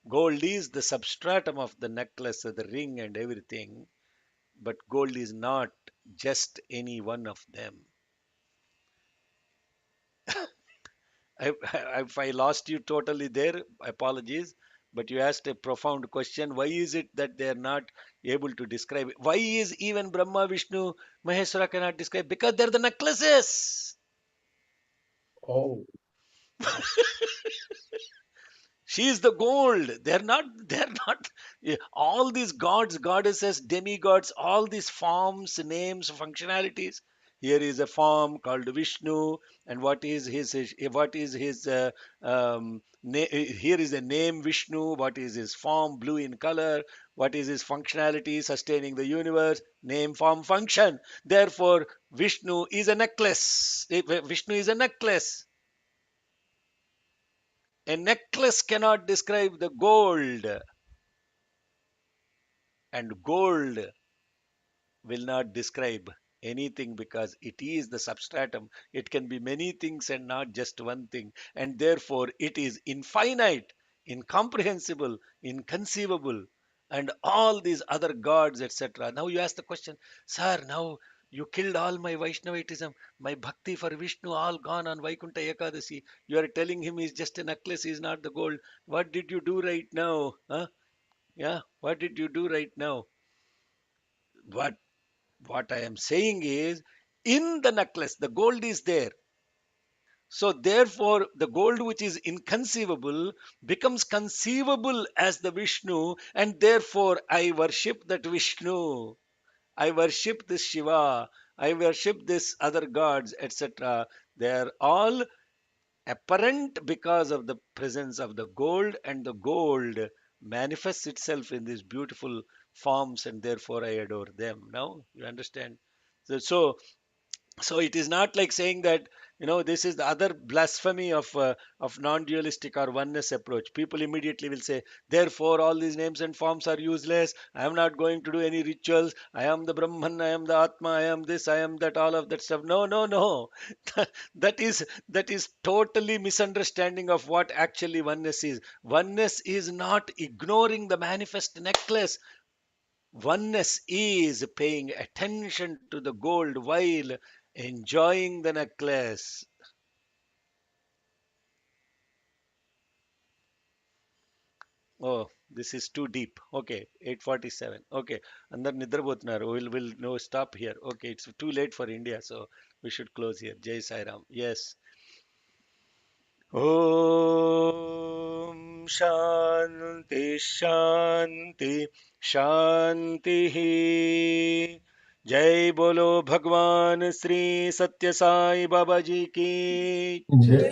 Gold is the substratum of the necklace, the ring, and everything, but gold is not just any one of them. If I lost you totally there, apologies, but you asked a profound question. Why is it that they are not able to describe it? Why is even Brahma, Vishnu, Maheshwara cannot describe? Because they're the necklaces. Oh, She is the gold. They're not all these gods, goddesses, demigods, all these forms, names, functionalities. Here is a form called Vishnu, and what is his here is a name Vishnu. What is his form? Blue in color. What is his functionality? Sustaining the universe. Name, form, function. Therefore, Vishnu is a necklace. Vishnu is a necklace. A necklace cannot describe the gold, and gold will not describe anything because it is the substratum. It can be many things and not just one thing, and therefore it is infinite, incomprehensible, inconceivable, and all these other gods, etc. Now you ask the question, sir, now you killed all my Vaishnavatism, my bhakti for Vishnu, all gone on Vaikuntha Ekadasi. You are telling him he's just a necklace, he's not the gold. What did you do right now? Huh? Yeah, what did you do right now? What What I am saying is, in the necklace, the gold is there. So, therefore, the gold which is inconceivable becomes conceivable as the Vishnu, and therefore I worship that Vishnu. I worship this Shiva. I worship this other gods, etc. They are all apparent because of the presence of the gold, and the gold manifests itself in these beautiful forms, and therefore I adore them. Now, you understand? So it is not like saying that, this is the other blasphemy of non-dualistic or oneness approach. People immediately will say, therefore all these names and forms are useless. I am not going to do any rituals. I am the Brahman, I am the Atma, I am this, I am that, all of that stuff. No, no, no. That is totally misunderstanding of what actually oneness is. Oneness is not ignoring the manifest necklace. Oneness is paying attention to the gold while enjoying the necklace. Oh, this is too deep. Okay, 8:47. Okay, andar nidrabotnar. We'll no stop here. Okay, it's too late for India, so we should close here. Jai Sai Ram. Yes. Om Shanti Shanti Shanti. जय बोलो भगवान श्री सत्य साई बाबा जी की जय.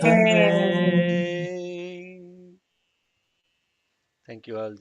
Thank you all.